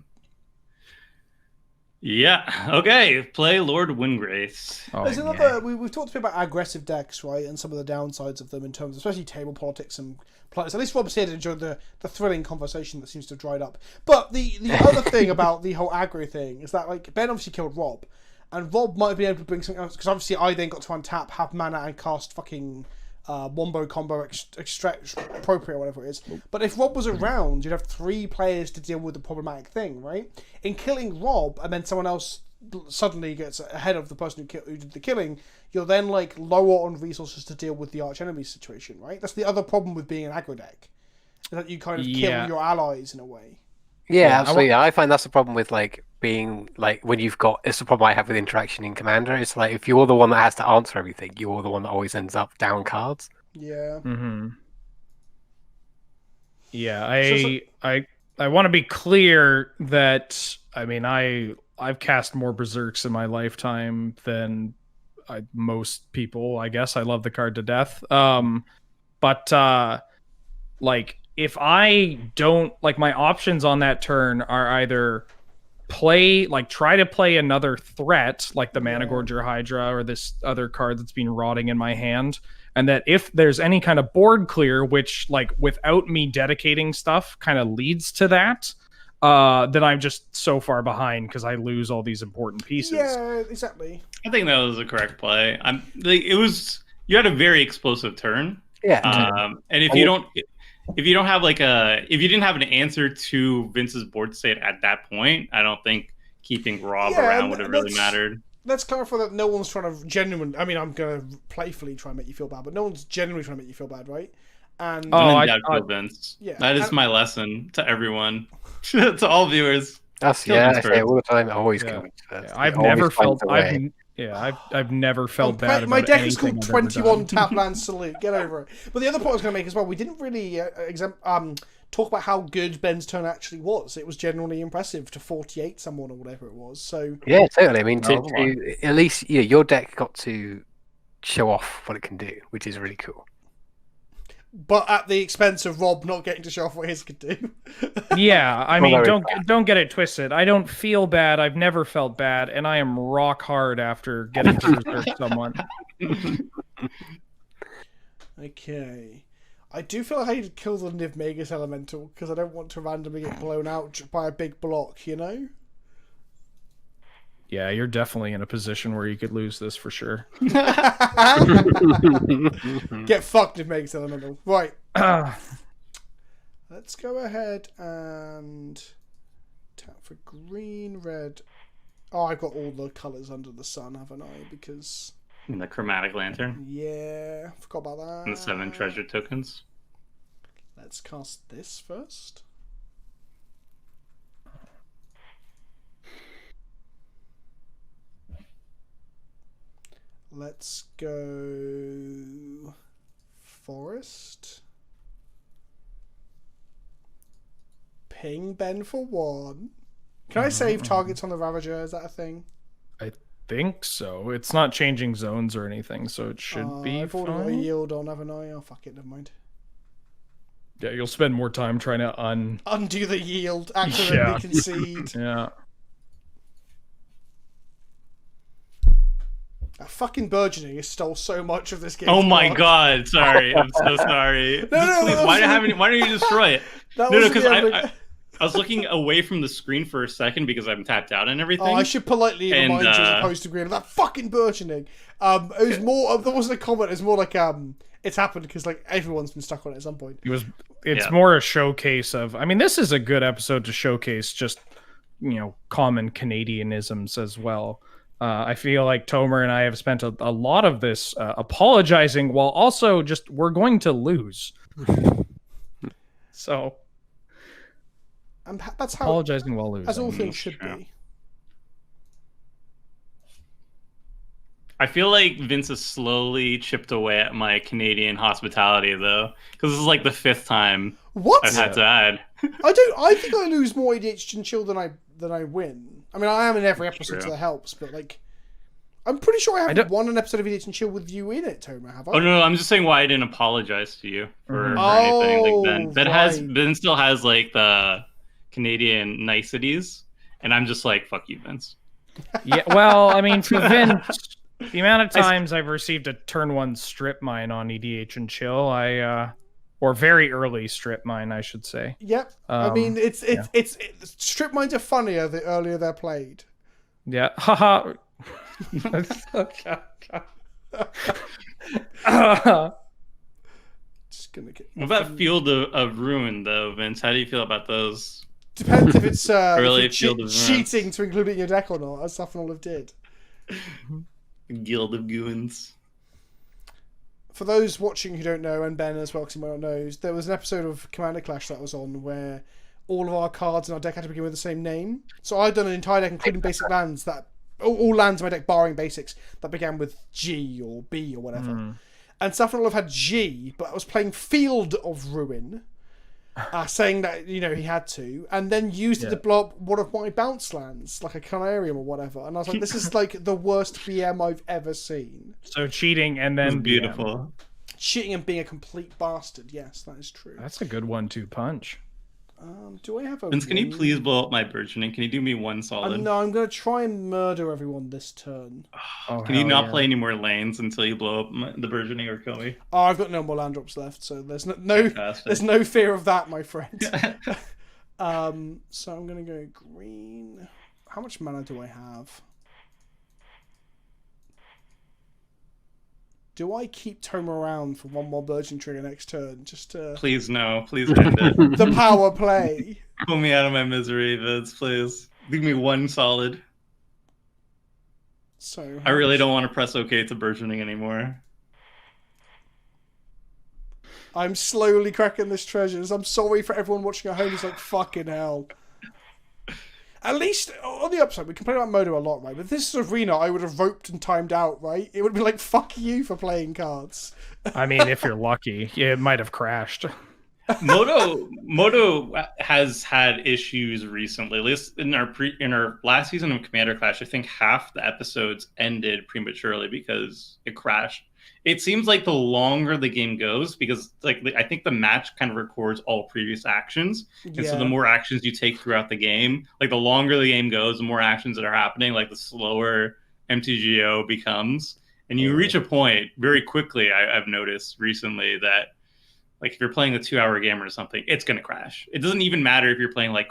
Yeah. Okay. Play Lord Windgrace. Oh, There's yeah. another. We've talked a bit about aggressive decks, right, and some of the downsides of them in terms, of, especially table politics and players. At least Rob's here to enjoy the thrilling conversation that seems to have dried up. But the other thing about the whole aggro thing is that like Ben obviously killed Rob, and Rob might be able to bring something else because obviously I then got to untap, have mana, and cast fucking wombo combo extract appropriate, whatever it is. But if Rob was around, you'd have 3 players to deal with the problematic thing, right? In killing Rob, and then someone else suddenly gets ahead of the person who did the killing, you're then like lower on resources to deal with the arch enemy situation, right? That's the other problem with being an aggro deck, is that you kind of kill your allies in a way. Yeah, absolutely. I find that's the problem with like being like when you've got. It's the problem I have with interaction in Commander. It's like if you're the one that has to answer everything, you're the one that always ends up down cards. Yeah. Mm-hmm. Yeah, I want to be clear that I mean I've cast more berserks in my lifetime than most people. I guess I love the card to death. But like if I don't like my options on that turn are either try to play another threat like the Mana Gorger Hydra or this other card that's been rotting in my hand, and that if there's any kind of board clear which like without me dedicating stuff kind of leads to that, then I'm just so far behind because I lose all these important pieces. Yeah, exactly. I think that was the correct play. You had a very explosive turn. Yeah. And if you don't have if you didn't have an answer to Vince's board state at that point, I don't think keeping Rob around would have really mattered. Let's clarify that no one's trying to genuinely. I mean, I'm gonna playfully try and make you feel bad, but no one's genuinely trying to make you feel bad, right? And Vince. Yeah, that is my lesson to everyone, to all viewers. I say it all the time. Always Yeah. kill Vince first. Yeah, I've He always never finds felt a way. I've never felt bad about my deck is anything called I've ever 21 done. Tapland Salute. Get over it. But the other point I was going to make as well, we didn't really talk about how good Ben's turn actually was. It was generally impressive to 48 someone or whatever it was. So Yeah, totally. I mean, to at least your deck got to show off what it can do, which is really cool. but at the expense of Rob not getting to show off what his could do. Yeah, I mean, very don't get it twisted. I don't feel bad. I've never felt bad, and I am rock hard after getting to berserk someone. Okay. I do feel like I need to kill the Niv Magus Elemental because I don't want to randomly get blown out by a big block, you know? Yeah, you're definitely in a position where you could lose this for sure. Get fucked, Niv Magus Elemental. Right. Let's go ahead and tap for green, red. Oh, I've got all the colours under the sun, haven't I? Because... And the Chromatic Lantern. Yeah, forgot about that. And the 7 treasure tokens. Let's cast this first. Let's go forest. Ping Ben for 1. Can I save targets on the Ravager? Is that a thing? I think so. It's not changing zones or anything, so it should be I've already got a fine. yield on, haven't I? Oh, fuck it, never mind. Yeah, you'll spend more time trying to Undo the yield, accidentally concede. Yeah. That fucking burgeoning has stole so much of this game. Oh my god, sorry. I'm so sorry. No, Please, why don't you destroy it? That No, wasn't because the end of- I was looking away from the screen for a second because I'm tapped out and everything. Oh, I should politely remind you as opposed to agreeing with that fucking burgeoning. It was more. There wasn't a comment. It's more like it's happened because like everyone's been stuck on it at some point. It's more a showcase of. I mean, this is a good episode to showcase just common Canadianisms as well. I feel like Tomer and I have spent a lot of this apologizing while also just we're going to lose. So. And that's how apologizing while losing, as all things should be. I feel like Vince has slowly chipped away at my Canadian hospitality, though, because this is like the 5th time I've had to add. I think I lose more EDH and Chill than I win. I mean, I am in every episode, so that helps. But like, I'm pretty sure I haven't won an episode of EDH and Chill with you in it, Tomer. Have I? Oh no, I'm just saying why I didn't apologize to you for anything like that. Ben still has like the Canadian niceties, and I'm just like, fuck you, Vince. Yeah, well, I mean, for Vince, the amount of times I've received a turn 1 strip mine on EDH and Chill, or very early strip mine, I should say. Yep. I mean, it's strip mines are funnier the earlier they're played. Yeah. Haha. Just gonna get. What about Field of Ruin, though, Vince? How do you feel about those? Depends if it's Early Field of cheating to include it in your deck or not, as Safnolive did. Guild of Goons. For those watching who don't know, and Ben as well, because he might not know, there was an episode of Commander Clash that was on where all of our cards in our deck had to begin with the same name. So I'd done an entire deck, including basic lands, that all lands in my deck, barring basics, that began with G or B or whatever. And Safnolive had G, but I was playing Field of Ruin, saying that he had to, and then used it to blow up one of my bounce lands, like a Canarium or whatever. And I was like, this is like the worst BM I've ever seen. So cheating and then beautiful. Cheating and being a complete bastard. Yes, that is true. That's a good 1-2 punch. Do I have a Vince, can you please blow up my burgeoning? Can you do me one solid? No, I'm going to try and murder everyone this turn. Can you not play any more lanes until you blow up the burgeoning or kill me? Oh, I've got no more land drops left, so there's there's no fear of that, my friend. So I'm going to go green. How much mana do I have? Do I keep Tomer around for one more Burgeon trigger next turn? Just to... Please no. Please end it. The power play. Pull me out of my misery, Vince, please. Leave me one solid. So I really don't want to press OK to Burgeoning anymore. I'm slowly cracking this treasures. I'm sorry for everyone watching at home who's like, fucking hell. At least, on the upside, we complain about Modo a lot, right? But this arena, I would have roped and timed out, right? It would be like, fuck you for playing cards. I mean, if you're lucky, it might have crashed. Modo has had issues recently. At least in our last season of Commander Clash, I think half the episodes ended prematurely because it crashed. It seems like the longer the game goes, because I think the match kind of records all previous actions, and so the more actions you take throughout the game, like the longer the game goes, the more actions that are happening, like the slower MTGO becomes, and you reach a point very quickly. I've noticed recently that, like, if you're playing a 2-hour game or something, it's gonna crash. It doesn't even matter if you're playing like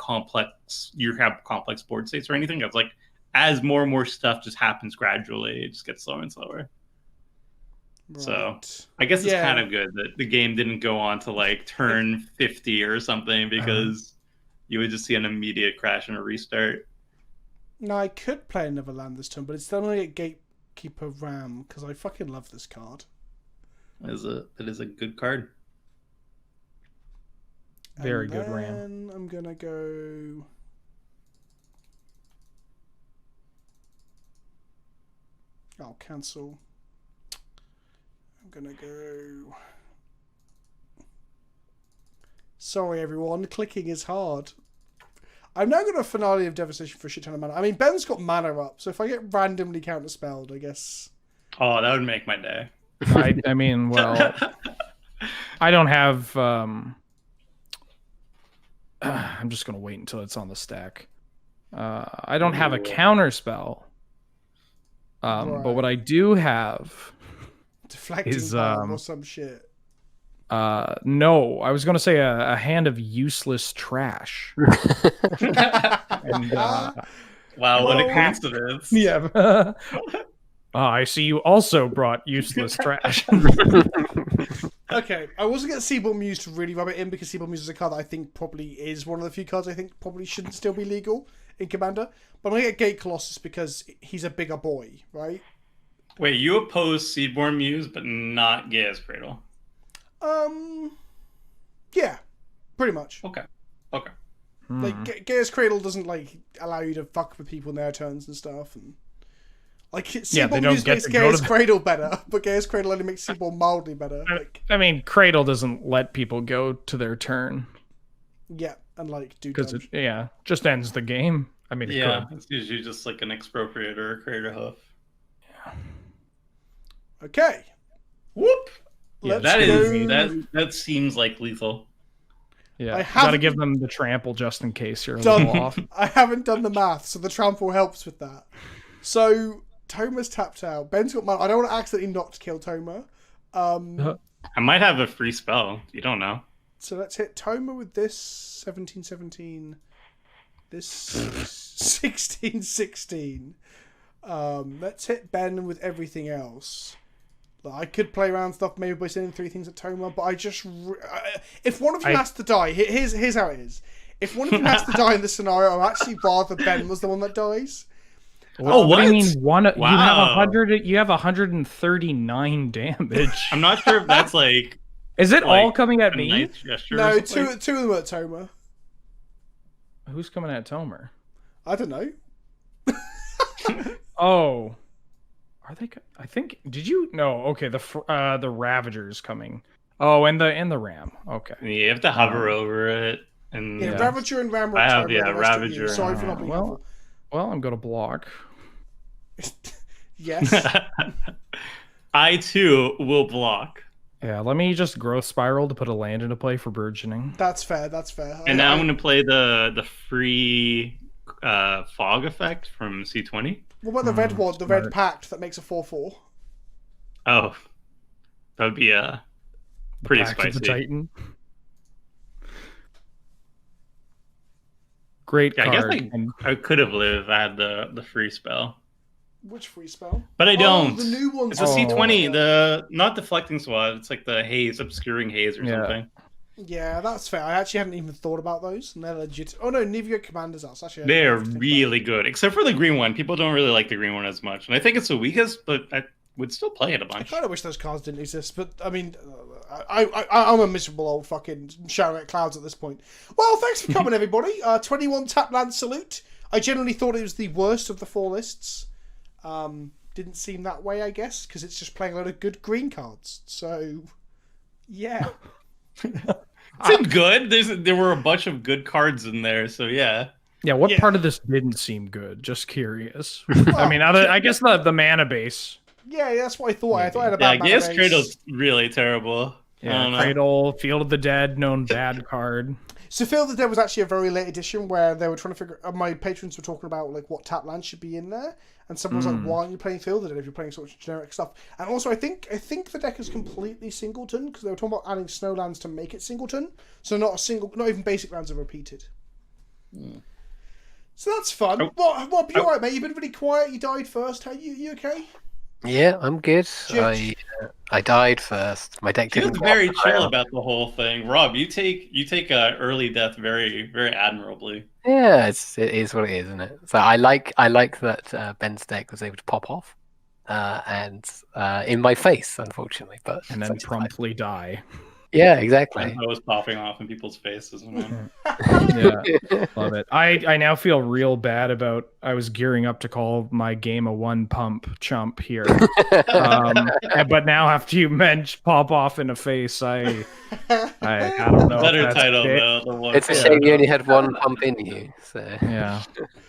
you have complex board states or anything. It's like as more and more stuff just happens gradually, it just gets slower and slower. Right. So I guess it's kind of good that the game didn't go on to like turn 50 or something, because you would just see an immediate crash and a restart. No, I could play another land this turn, but it's still only a Gatekeeper Ram, because I fucking love this card. It is a good card. Very good Ram. I'm gonna go. I'll cancel. I'm gonna go. Sorry, everyone. Clicking is hard. I'm now going to Finale of Devastation for a shit ton of mana. I mean, Ben's got mana up, so if I get randomly counterspelled, I guess. Oh, that would make my day. I mean, well, I don't have. I'm just going to wait until it's on the stack. I don't have a counterspell. But what I do have deflecting bomb or some shit. No, I was going to say a hand of useless trash. And, Wow, what a Well, coincidence. yeah. I see you also brought useless trash. Okay, I wasn't going to Seaborn Muse to really rub it in because Seaborn Muse is a card that I think probably is one of the few cards I think probably shouldn't still be legal in Commander. But I'm going to get Gate Colossus because he's a bigger boy, right? Wait, you oppose Seedborn Muse, but not Gaia's Cradle. Yeah, pretty much. Okay. Like Gaia's Cradle doesn't like allow you to fuck with people in their turns and stuff, and like Seaborn Muse makes Gaia's Cradle better, but Gaia's Cradle only makes Seaborn mildly better. Like, I mean, Cradle doesn't let people go to their turn. yeah, and like do Because it, just ends the game. I mean, Yeah, it's usually just like an Expropriator or Crater Hoof. Okay. Whoop! Yeah, Let's that seems like lethal. Yeah, I you gotta haven't- give them the trample just in case you're a little Done. off. I haven't done the math, so the trample helps with that. So Toma's tapped out. Ben's got mana. I don't want to accidentally not kill Toma. I might have a free spell. You don't know. So let's hit Toma with this 17-17. This 16-16. Let's hit Ben with everything else. Like, I could play around stuff maybe by sending 3 things at Toma, but I just... if one of you has to die... Here's how it is. If one of you has to die in this scenario, I'd actually rather Ben was the one that dies. Well, what do you what? mean? One? Wow. You have 100. You have 139 damage. I'm not sure if that's like Is it all like, coming at a me? nice gesture. No, or something. two of them are at Toma. Who's coming at Tomer? I don't know. Oh, are they? I think. Did you? No. Okay. The Ravager's coming. Oh, and the Ram. Okay. Yeah, you have to hover over it, and Yeah, Yeah. Ravager and Ram are I at have, Toma. yeah, the rest of you. Ravager. Sorry for not being Well, I'm gonna block. helpful. Yes. I too will block. Yeah. Let me just growth spiral to put a land into play for burgeoning. That's fair. That's fair. And now I'm going to play the free fog effect from C20. What about the red one? The red smart. pact that makes a 4/4. Oh, that would be pretty Pact of the spicy. Titan. Great Yeah, I card. guess I could have lived if I had the free spell, Which free spell? but I don't. Oh, the new one's It's a C20, Oh. the not deflecting swat. It's like the haze, obscuring haze or Yeah. something. Yeah, that's fair. I actually hadn't even thought about those. And they're legit. Oh no, Nivea Commander's out. So actually, I They're didn't think about really good, except for the green one. People don't really like the green one as much, and I think it's the weakest, but I would still play it a it. I bunch. kind of wish those cards didn't exist, but I mean, I'm a miserable old fucking shouting at clouds at this point. Well, thanks for coming, everybody. 21 Tapland salute. I generally thought it was the worst of the 4 lists. Didn't seem that way, I guess, because it's just playing a lot of good green cards. So, yeah. It seemed good. There were a bunch of good cards in there, so yeah. Yeah, what Yeah. part of this didn't seem good? Just curious. I mean, I guess the mana base. Yeah, that's what I thought. I thought I had a Yeah, bad mana Gaia's base. Cradle's really terrible. I don't Yeah, know. Cradle, Field of the Dead, known bad card. So Field of the Dead was actually a very late edition where they were trying to figure. My patrons were talking about like what tap land should be in there, and someone was like, "Why aren't you playing Field of the Dead if you're playing sort of generic stuff?" And also, I think the deck is completely singleton because they were talking about adding snowlands to make it singleton, so not even basic lands are repeated. So that's fun. Rob, you alright, mate? You've been really quiet. You died first. How you okay? Yeah, I'm good. Judge. I died first. My deck He was didn't. very work. chill about the whole thing. Rob, you take early death very, very admirably. Yeah, it is what it is, isn't it? So I like that Ben's deck was able to pop off, and in my face, unfortunately, but And then promptly die. yeah, exactly. I was popping off in people's faces. Yeah, love it. I now feel real bad about. I was gearing up to call my game a 1-pump chump here, but now after you mentioned pop off in the face, I don't know. if Better that's title it. though. The one. It's a shame you only had one pump in you. So Yeah.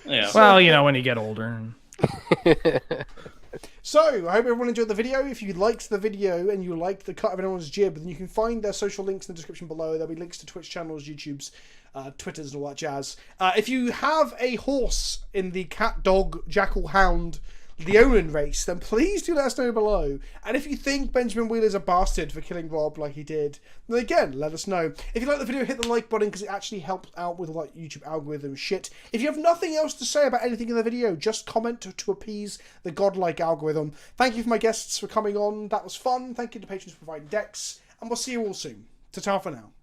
Yeah. Well, when you get older. So, I hope everyone enjoyed the video. If you liked the video and you liked the cut of anyone's jib, then you can find their social links in the description below. There'll be links to Twitch channels, YouTubes, Twitters, and all that jazz. If you have a horse in the cat, dog, jackal, hound the Omen race, then please do let us know below. And if you think Benjamin Wheeler's a bastard for killing Rob like he did, then again, let us know. If you like the video, hit the like button because it actually helps out with like YouTube algorithm shit. If you have nothing else to say about anything in the video, just comment to appease the godlike algorithm. Thank you for my guests for coming on. That was fun. Thank you to patrons for providing decks. And we'll see you all soon. Ta-ta for now.